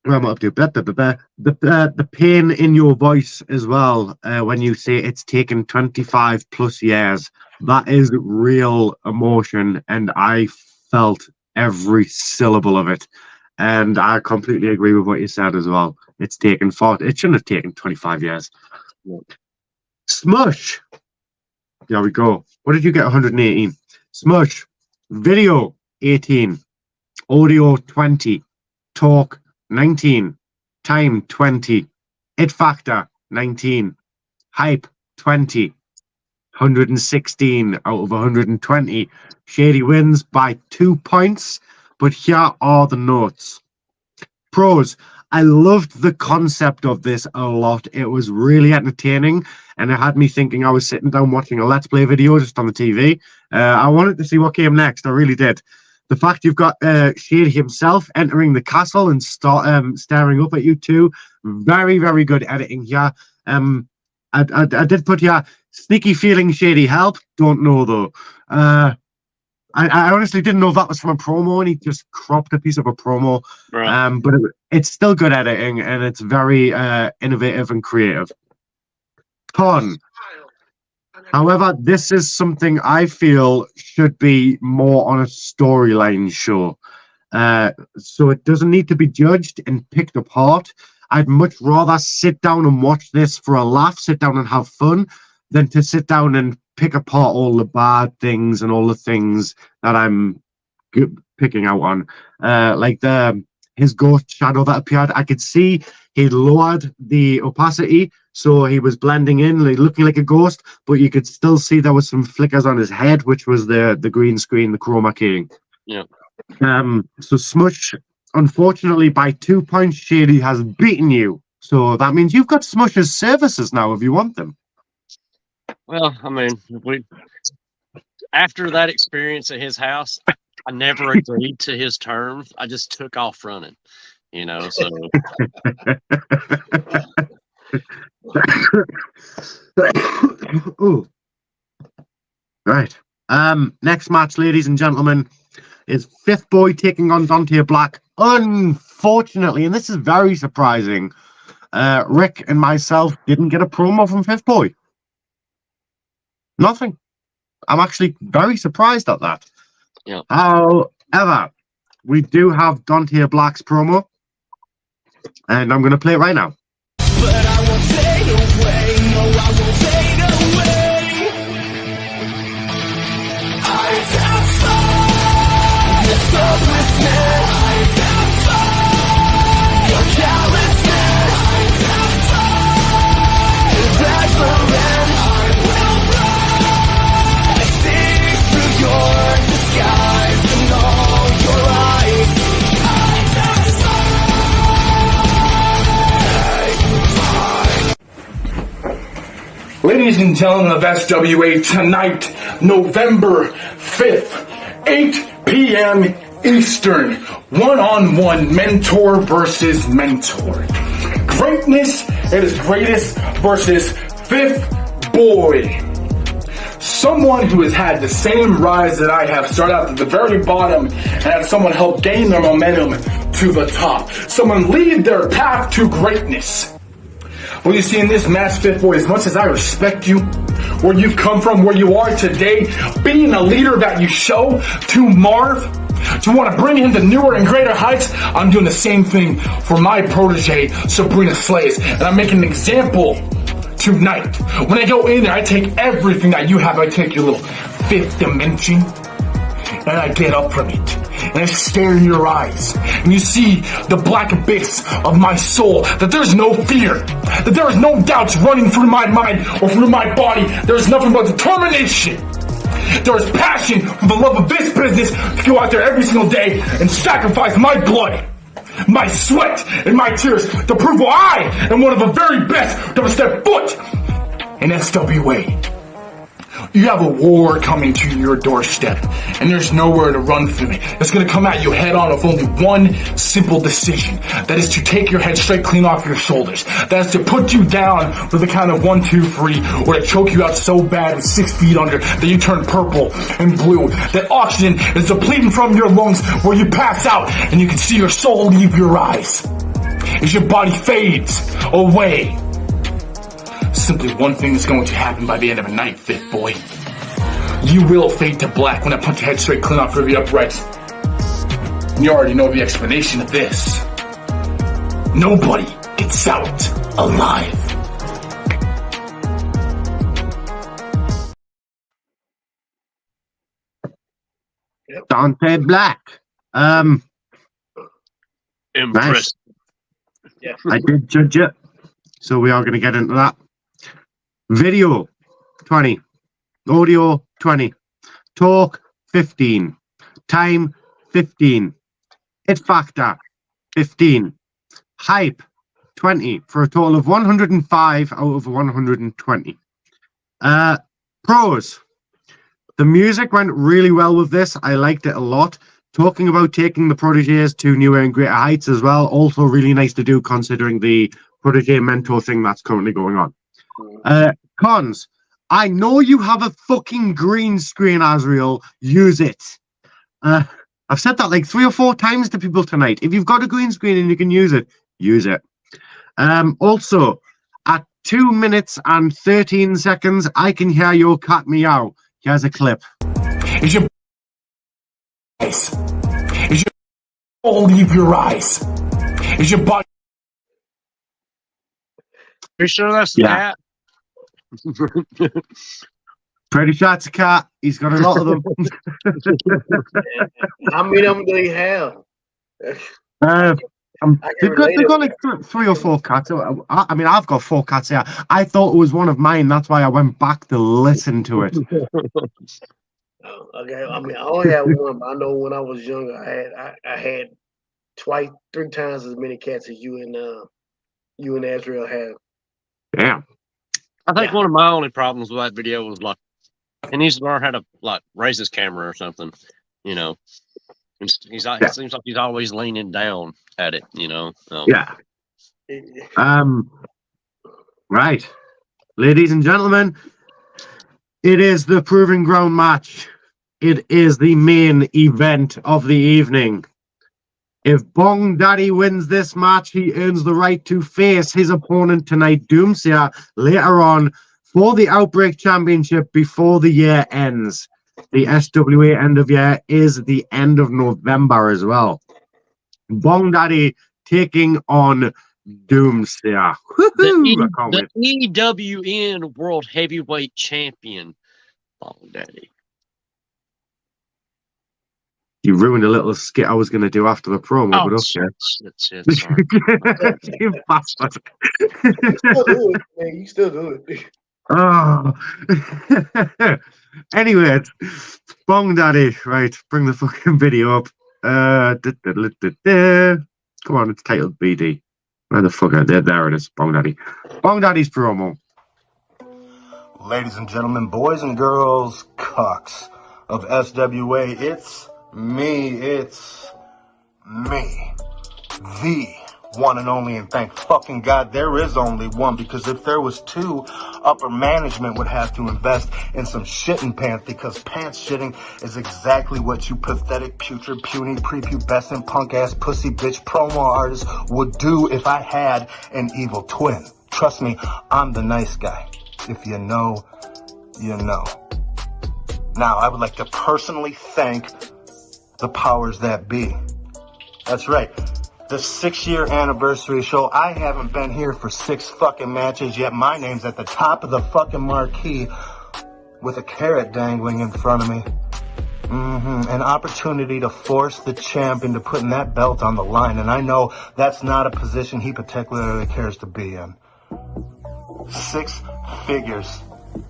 I up to? The pain in your voice as well when you say it's taken 25 plus years. That is real emotion, and I felt every syllable of it. And I completely agree with what you said as well. It's taken it shouldn't have taken 25 years. Smush. There we go. What did you get? 118. Smush. Video 18. Audio 20. Talk 19. Time 20. It factor 19. Hype 20. 116 out of 120. Shady wins by 2 points. But here are the notes. Pros. I loved the concept of this a lot. It was really entertaining, and it had me thinking I was sitting down watching a Let's Play video just on the TV. I wanted to see what came next. I really did. The fact you've got Shady himself entering the castle and staring up at you two. Very, very good editing here. I did put here, sneaky feeling Shady help. Don't know, though. I honestly didn't know that was from a promo, and he just cropped a piece of a promo. Right. But it's still good editing, and it's very innovative and creative. Con. However, this is something I feel should be more on a storyline show. So it doesn't need to be judged and picked apart. I'd much rather sit down and watch this for a laugh, sit down and have fun, than to sit down and pick apart all the bad things and all the things that I'm picking out on. Like his ghost shadow that appeared, I could see he lowered the opacity, so he was blending in, like, looking like a ghost, but you could still see there was some flickers on his head, which was the green screen, the chroma keying. Yeah. So Smush, unfortunately, by 2 points, Shady has beaten you. So that means you've got Smush's services now if you want them. Well, I mean, after that experience at his house, I never agreed to his terms. I just took off running, you know. So, ooh, right. Next match, ladies and gentlemen, is Fifth Boy taking on Dante Black. Unfortunately, and this is very surprising, Rick and myself didn't get a promo from Fifth Boy. Nothing. I'm actually very surprised at that. Yeah. However, we do have Dante Black's promo, and I'm going to play it right now. But I won't fade away. No, I won't fade away. I have fun. Yes, Ladies and gentlemen of SWA, tonight, November 5th, 8 p.m. Eastern, one-on-one mentor versus mentor. Greatness at its greatest versus fifth boy. Someone who has had the same rise that I have, started out at the very bottom and had someone help gain their momentum to the top. Someone lead their path to greatness. Well, you see, in this match, fifth boy, as much as I respect you, where you've come from, where you are today, being a leader that you show to Marv, to want to bring him to newer and greater heights, I'm doing the same thing for my protege, Sabrina Slays, and I'm making an example tonight. When I go in there, I take everything that you have, I take your little fifth dimension, and I get up from it. And I stare in your eyes, and you see the black abyss of my soul, that there's no fear, that there is no doubts running through my mind or through my body. There's nothing but determination. There is passion for the love of this business to go out there every single day and sacrifice my blood, my sweat, and my tears to prove I am one of the very best to ever step foot in SWA. You have a war coming to your doorstep, and there's nowhere to run from it. It's going to come at you head on with only one simple decision. That is to take your head straight clean off your shoulders. That is to put you down with a count of 1, 2, 3, or to choke you out so bad with 6 feet under that you turn purple and blue. That oxygen is depleting from your lungs where you pass out and you can see your soul leave your eyes as your body fades away. Simply one thing is going to happen by the end of the night, fifth boy. You will fade to black when I punch your head straight clean off of the uprights. You already know the explanation of this. Nobody gets out alive. Dante Black. Impressive. Nice. Yeah. I did judge it, so we are going to get into that. Video 20, audio 20, talk 15, time 15, hit factor 15, hype 20 for a total of 105 out of 120. Pros. The music went really well with this. I liked it a lot. Talking about taking the proteges to newer and greater heights as well. Also really nice to do considering the protege mentor thing that's currently going on. Cons. I know you have a fucking green screen, Azrael. Use it. I've said that like 3 or 4 times to people tonight. If you've got a green screen and you can use it, use it. Also, at 2 minutes and 13 seconds, I can hear your cat meow. Here's a clip. Is your eyes? Is your all leave your eyes? Is your body? Are you sure that's the cat? Pretty sure it's a cat. He's got a lot of them. How many of them do you have? They've got like 3 or 4 cats. I mean, I've got 4 cats here. I thought it was one of mine. That's why I went back to listen to it. Okay, I mean, I only had one, but I know when I was younger, I had 2, 3 times as many cats as you and Azrael have. Yeah. I think one of my only problems with that video was like, he needs to learn how to like raise his camera or something, you know. It seems like he's always leaning down at it, you know. Yeah. Right, ladies and gentlemen, it is the Proving Ground match. It is the main event of the evening. If Bong Daddy wins this match, he earns the right to face his opponent tonight, Doomsayer, later on for the Outbreak Championship before the year ends. The SWA end of year is the end of November as well. Bong Daddy taking on Doomsayer. The EWN World Heavyweight Champion, Bong Daddy. You ruined a little skit I was going to do after the promo, but okay. Shit, sorry. You bastard. You still do it, man. You still do it. Oh. Anyway, Bong Daddy, right? Bring the fucking video up. Come on, it's titled BD. Where the fuck are they? There it is, Bong Daddy. Bong Daddy's promo. Ladies and gentlemen, boys and girls, cucks of SWA, it's me, the one and only, and thank fucking God there is only one, because if there was two, upper management would have to invest in some shitting pants, because pants shitting is exactly what you pathetic, putrid, puny, prepubescent, punk-ass, pussy bitch promo artists would do if I had an evil twin. Trust me, I'm the nice guy. If you know, you know. Now, I would like to personally thank the powers that be. That's right. The 6-year anniversary show. I haven't been here for 6 fucking matches yet. My name's at the top of the fucking marquee with a carrot dangling in front of me. An opportunity to force the champion to putting that belt on the line. And I know that's not a position he particularly cares to be in. 6 figures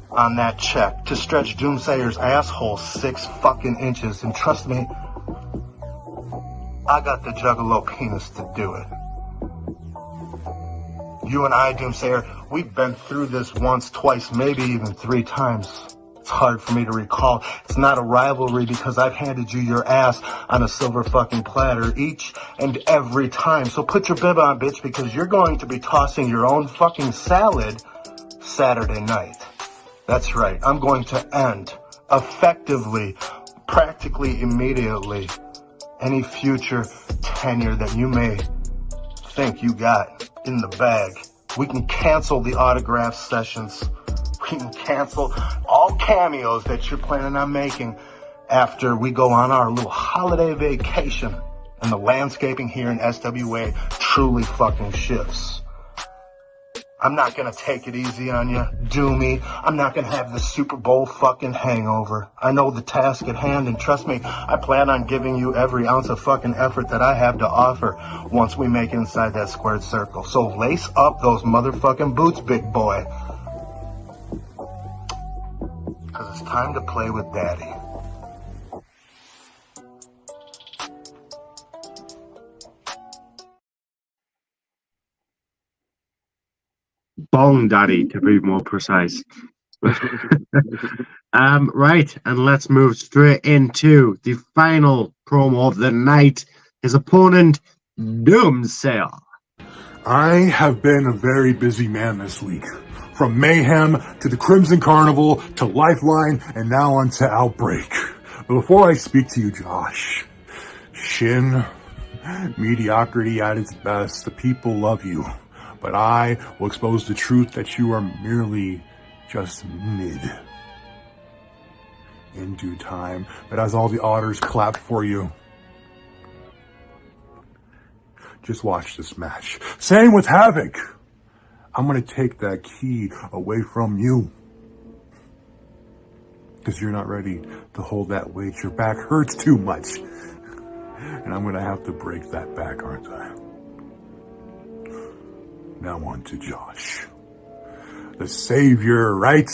on that check to stretch Doomsayer's asshole 6 fucking inches. And trust me, I got the juggalo penis to do it. You and I, Doomsayer, we've been through this once, twice, maybe even 3 times. It's hard for me to recall. It's not a rivalry because I've handed you your ass on a silver fucking platter each and every time. So put your bib on, bitch, because you're going to be tossing your own fucking salad Saturday night. That's right. I'm going to end effectively, practically immediately, any future tenure that you may think you got in the bag. We can cancel the autograph sessions. We can cancel all cameos that you're planning on making after we go on our little holiday vacation and the landscaping here in SWA truly fucking shifts. I'm not gonna take it easy on you, Doomy. I'm not gonna have the Super Bowl fucking hangover. I know the task at hand, and trust me, I plan on giving you every ounce of fucking effort that I have to offer once we make it inside that squared circle. So lace up those motherfucking boots, big boy. Cause it's time to play with Daddy. Bong Daddy, to be more precise. Right, and let's move straight into the final promo of the night. His opponent, Doomsayer. I have been a very busy man this week. From Mayhem to the Crimson Carnival to Lifeline and now on to Outbreak. But before I speak to you, Josh, Shin, mediocrity at its best. The people love you. But I will expose the truth that you are merely just mid. In due time, but as all the otters clap for you, just watch this match. Same with Havoc. I'm going to take that key away from you. Because you're not ready to hold that weight. Your back hurts too much. And I'm going to have to break that back, aren't I? Now on to Josh. The savior, right?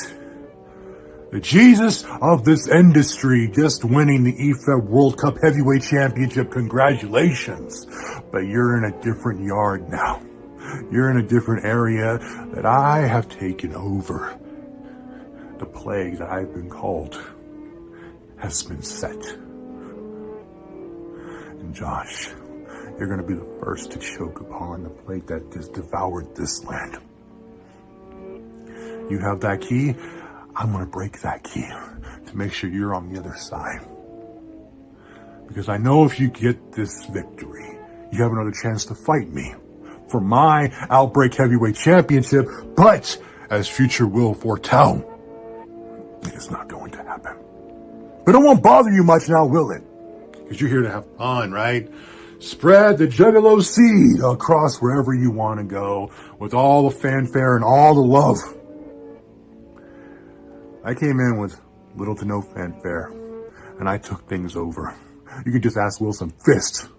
The Jesus of this industry, just winning the EFED World Cup Heavyweight Championship. Congratulations. But you're in a different yard now. You're in a different area that I have taken over. The plague that I've been called has been set. And Josh, you're going to be the first to choke upon the plague that just devoured this land. You have that key. I'm going to break that key to make sure you're on the other side. Because I know if you get this victory, you have another chance to fight me for my Outbreak Heavyweight Championship. But as future will foretell, it is not going to happen. But it won't bother you much now, will it? Because you're here to have fun, right? Spread the Juggalo seed across wherever you want to go with all the fanfare and all the love. I came in with little to no fanfare, and I took things over. You can just ask Wilson. Fist.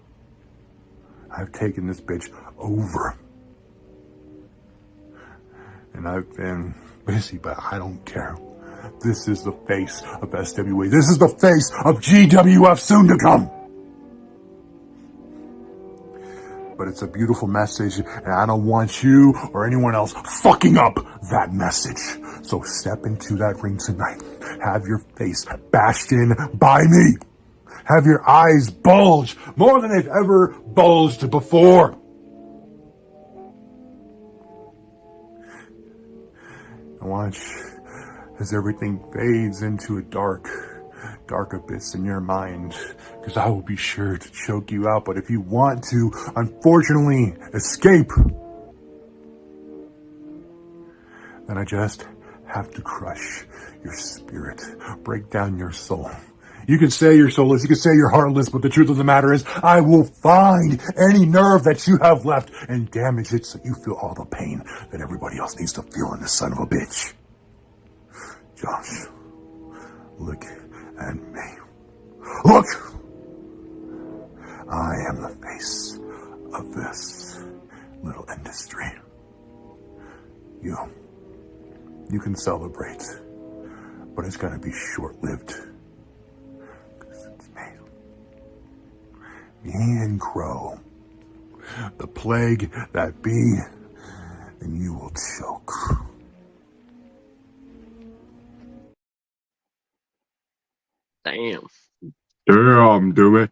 I've taken this bitch over. And I've been busy, but I don't care. This is the face of SWA. This is the face of GWF soon to come. But it's a beautiful message, and I don't want you or anyone else fucking up that message. So step into that ring tonight. Have your face bashed in by me. Have your eyes bulge more than they've ever bulged before. And watch as everything fades into a dark abyss in your mind, because I will be sure to choke you out. But if you want to, unfortunately, escape, then I just have to crush your spirit, break down your soul. You can say you're soulless, you can say you're heartless, but the truth of the matter is, I will find any nerve that you have left and damage it so you feel all the pain that everybody else needs to feel in this son of a bitch. Josh, look at me. Look! I am the face of this little industry. You can celebrate, but it's gonna be short-lived. Because it's me and Crow, the plague that be, and you will choke. Damn. Damn, do it.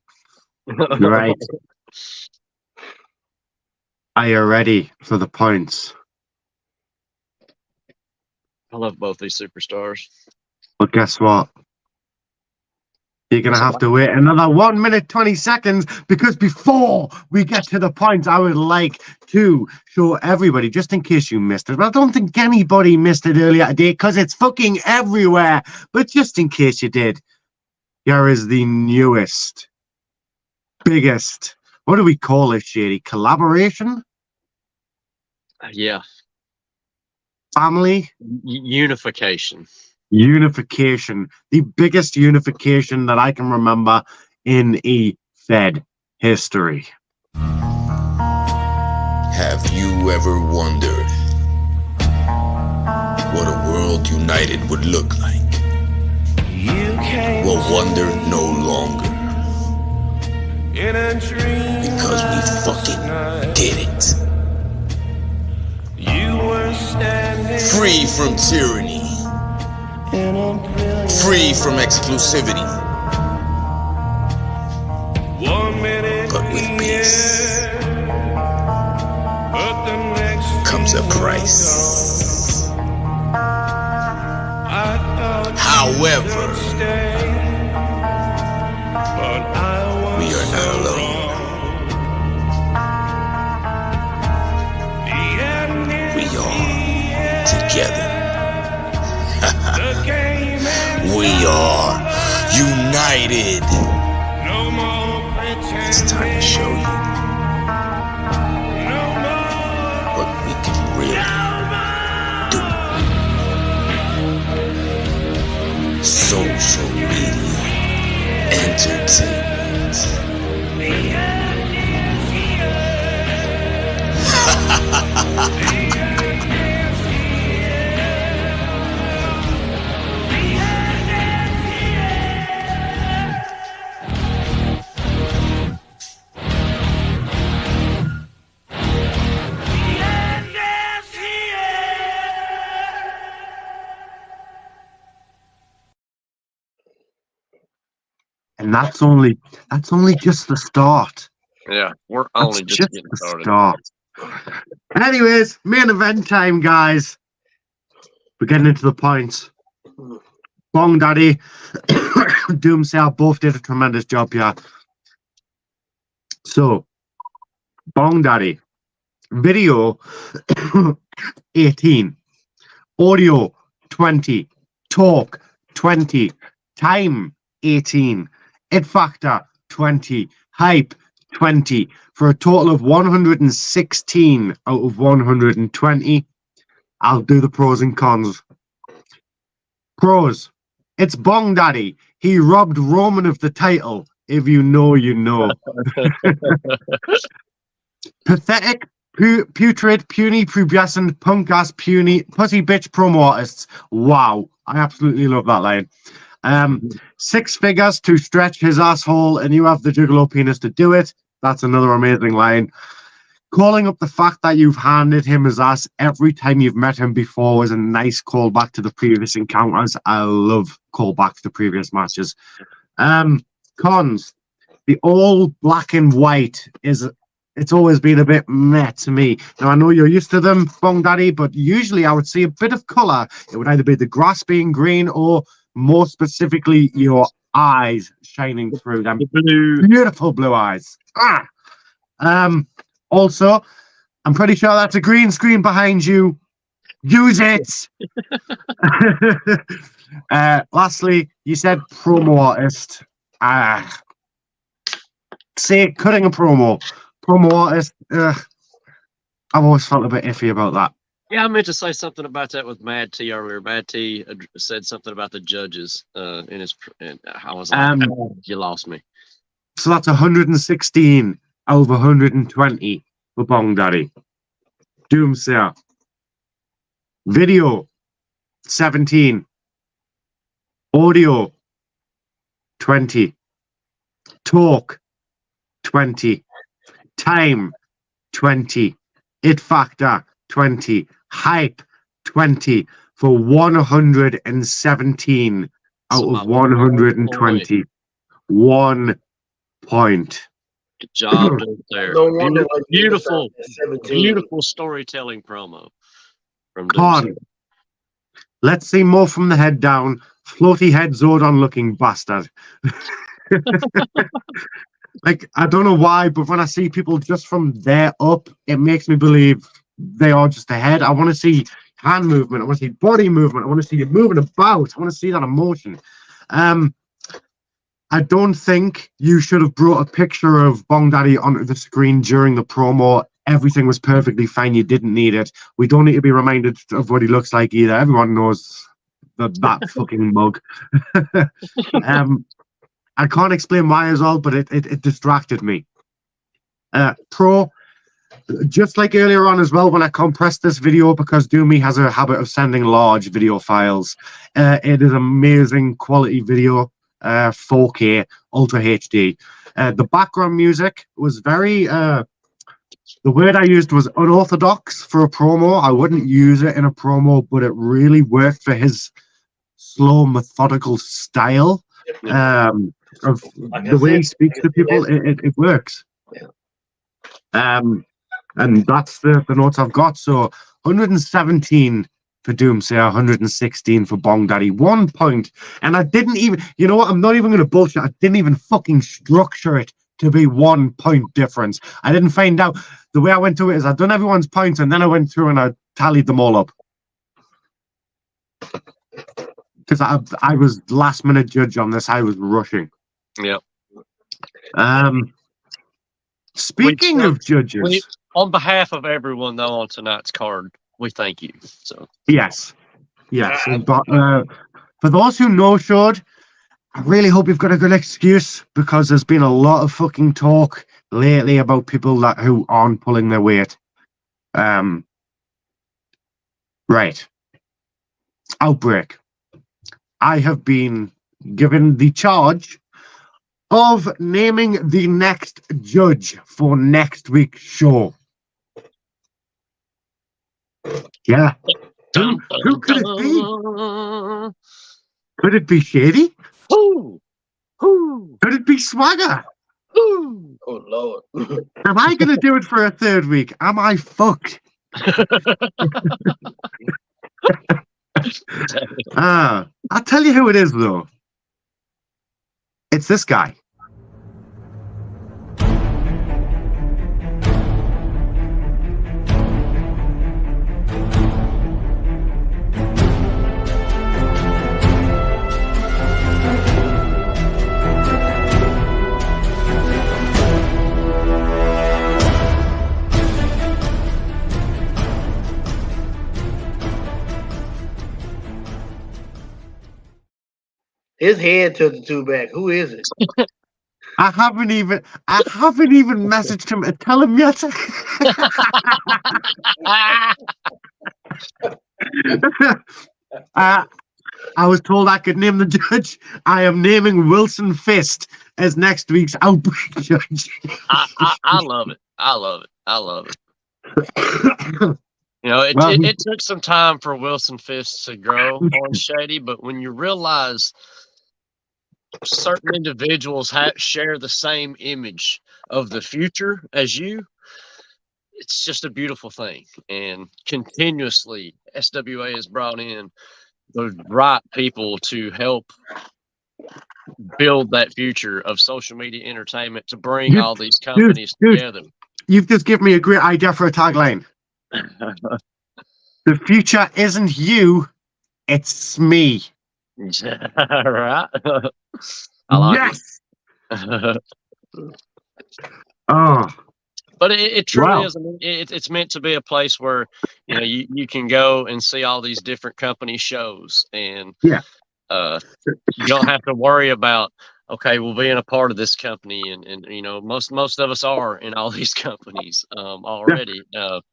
Right. Are you ready for the points? I love both these superstars. Well, guess what? You're going to have to wait another 1 minute, 20 seconds, because before we get to the points, I would like to show everybody, just in case you missed it, but I don't think anybody missed it earlier today, because it's fucking everywhere, but just in case you did, here is the newest, biggest, what do we call it, Shady? Collaboration? Yeah. Family? Unification. Unification. The biggest unification that I can remember in Fed history. Have you ever wondered what a world united would look like? Well, wonder no longer. Because we fucking did it. Free from tyranny. Free from exclusivity. But with peace comes a price. However, we are not alone. We are together. We are united. It's time to show you what we can really do. Social media entertainment. And that's only just the start. Yeah, we're only just getting started. Start. Anyways, main event time, guys. We're getting into the points. Bong Daddy, Doomsail both did a tremendous job here. So, Bong Daddy, video 18, audio 20, talk 20, time 18, it factor 20, hype 20, for a total of 116 out of 120. I'll do the pros and cons. Pros. It's Bong Daddy. He robbed Roman of the title If you know, you know. Pathetic, putrid, puny, pubescent, punk-ass, puny, pussy bitch promo artists. Wow. I absolutely love that line. 6 figures to stretch his asshole, and you have the juggalo penis to do it. That's another amazing line. Calling up the fact that you've handed him his ass every time you've met him before was a nice callback to the previous encounters. I love callbacks to previous matches. Cons. The all black and white it's always been a bit meh to me. Now, I know you're used to them, Bong Daddy, but usually I would see a bit of colour. It would either be the grass being green or, more specifically, your eyes shining through them. Beautiful blue eyes. Also, I'm pretty sure that's a green screen behind you. Use it! Lastly, you said promo artist. Say cutting a promo. Promo artist. I've always felt a bit iffy about that. Yeah, I meant to say something about that with Madt earlier. Madt said something about the judges in his. And I was like, you lost me. So that's 116 over 120 for Bong Daddy. Doomsayer. Video 17. Audio 20. Talk 20. Time 20. It factor 20. Hype 20 for 117 out of 120. 1 point. Good job there. No wonder Beautiful storytelling promo from Con. Let's see more from the head down. Floaty head Zordon looking bastard. Like, I don't know why, but when I see people just from there up, it makes me believe they are just ahead. I want to see hand movement. I want to see body movement. I want to see you moving about. I want to see that emotion. I don't think you should have brought a picture of Bong Daddy onto the screen during the promo. Everything was perfectly fine. You didn't need it. We don't need to be reminded of what he looks like either. Everyone knows that fucking mug. I can't explain why as well, but it distracted me. Pro, just like earlier on as well, when I compressed this video, because Doomy has a habit of sending large video files, it is amazing quality video, 4K, Ultra HD. The background music was very, the word I used was unorthodox for a promo. I wouldn't use it in a promo, but it really worked for his slow, methodical style. Of the way he speaks to people, it works. And that's the notes I've got. So 117 for Doomsayer, 116 for Bong Daddy. 1 point. And I didn't even, you know what, I'm not even going to bullshit. I didn't even fucking structure it to be 1 point difference. I didn't find out. The way I went to it is I'd done everyone's points and then I went through and I tallied them all up. Because I was last minute judge on this. I was rushing. Yeah. Speaking of judges, on behalf of everyone though on tonight's card, we thank you. So yes. But for those who no-showed, I really hope you've got a good excuse, because there's been a lot of fucking talk lately about people who aren't pulling their weight. Right. Outbreak. I have been given the charge of naming the next judge for next week's show. Yeah. Who could it be? Could it be Shady? Who? Could it be Swagger? Oh, Lord. Am I going to do it for a third week? Am I fucked? I'll tell you who it is, though. It's this guy. His head tilted too back. Who is it? I haven't even messaged him to tell him yet. I was told I could name the judge. I am naming Wilson Fist as next week's Outbreak judge. I love it. I love it. I love it. You know, it took some time for Wilson Fist to grow on Shady, but when you realize certain individuals share the same image of the future as you, it's just a beautiful thing. And continuously, SWA has brought in the right people to help build that future of social media entertainment to bring all these companies together. You've just given me a great idea for a tagline. The future isn't you, it's me. Right? I like it. Oh. But it truly is. I mean, it's meant to be a place where you can go and see all these different company shows, and you don't have to worry about well, being a part of this company, and most of us are in all these companies already.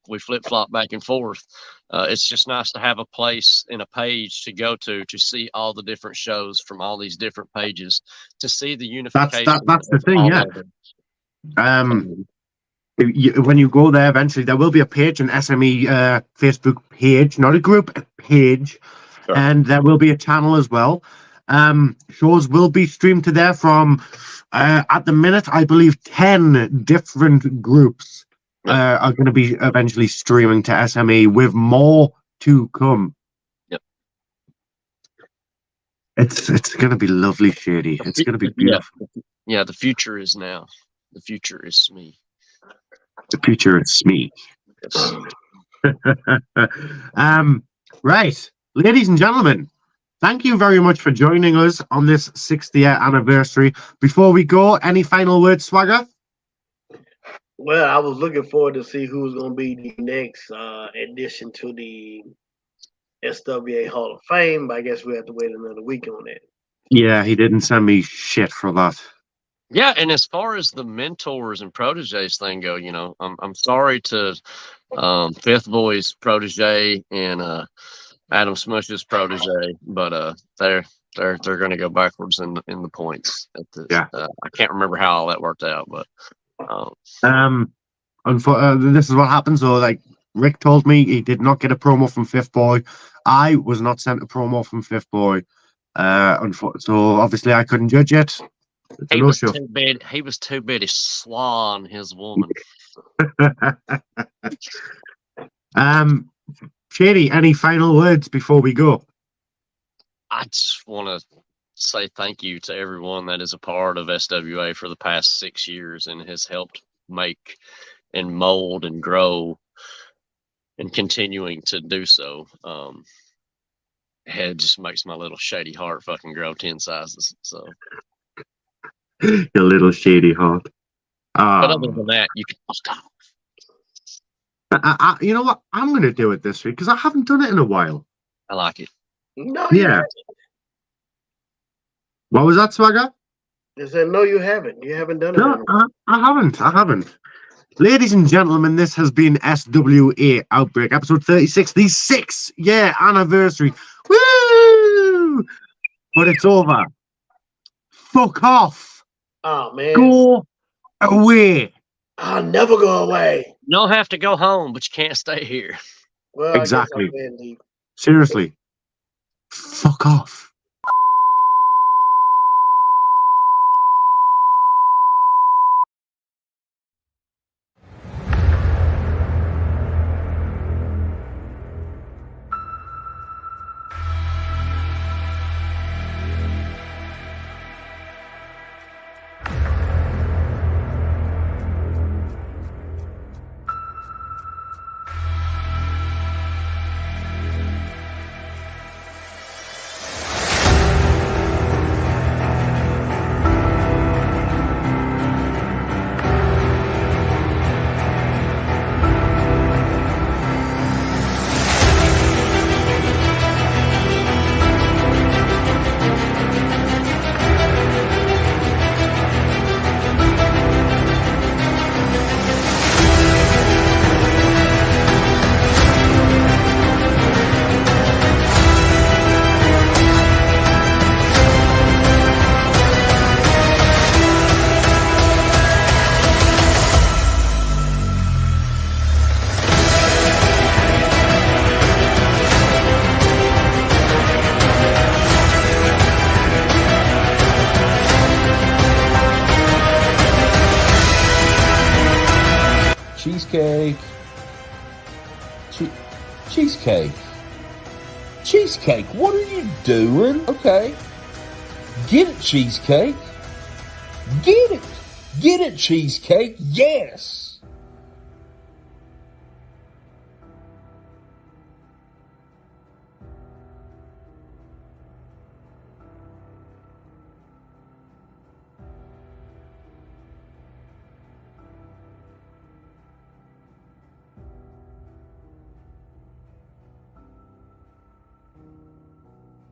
We flip flop back and forth. It's just nice to have a place and a page to go to see all the different shows from all these different pages, to see the unification. That's the thing, yeah. When you go there, eventually there will be a page, an SME Facebook page, not a group, a page, and there will be a channel as well. Shows will be streamed to there from, at the minute, I believe 10 different groups are going to be eventually streaming to SME, with more to come. Yep. It's going to be lovely, Shady. It's going to be beautiful. Yeah, the future is now. The future is me. The future is me. Yes. Right, ladies and gentlemen, thank you very much for joining us on this 6th-year anniversary. Before we go, any final words, Swagger? Well, I was looking forward to see who's going to be the next addition to the SWA Hall of Fame, but I guess we have to wait another week on that. Yeah, he didn't send me shit for that. Yeah, and as far as the mentors and proteges thing go, I'm sorry to Fifth Boy's protege and Adam Smush's protege, but they're going to go backwards in the points. I can't remember how all that worked out, but this is what happens. So, like Rick told me, he did not get a promo from Fifth Boy. I was not sent a promo from Fifth Boy. So obviously I couldn't judge it. He was too busy slawing his woman. Shady, any final words before we go? I just want to say thank you to everyone that is a part of SWA for the past 6 years and has helped make and mold and grow and continuing to do so. It just makes my little shady heart fucking grow 10 sizes. So. Your little shady heart. But other than that, you can fuck off. You know what? I'm going to do it this week because I haven't done it in a while. I like it. No, yeah. What was that, Swagger? I said, no, you haven't. You haven't done it. No, I haven't. Ladies and gentlemen, this has been SWA Outbreak, episode 36, the 6th-year anniversary. Woo! But it's over. Fuck off. Oh, man. Go away. I'll never go away. You don't have to go home, but you can't stay here. Well, exactly. Seriously. Fuck off. cheesecake. Cheesecake. Cheesecake, what are you doing? Okay. Get it, cheesecake. Get it. Get it, cheesecake. Yes.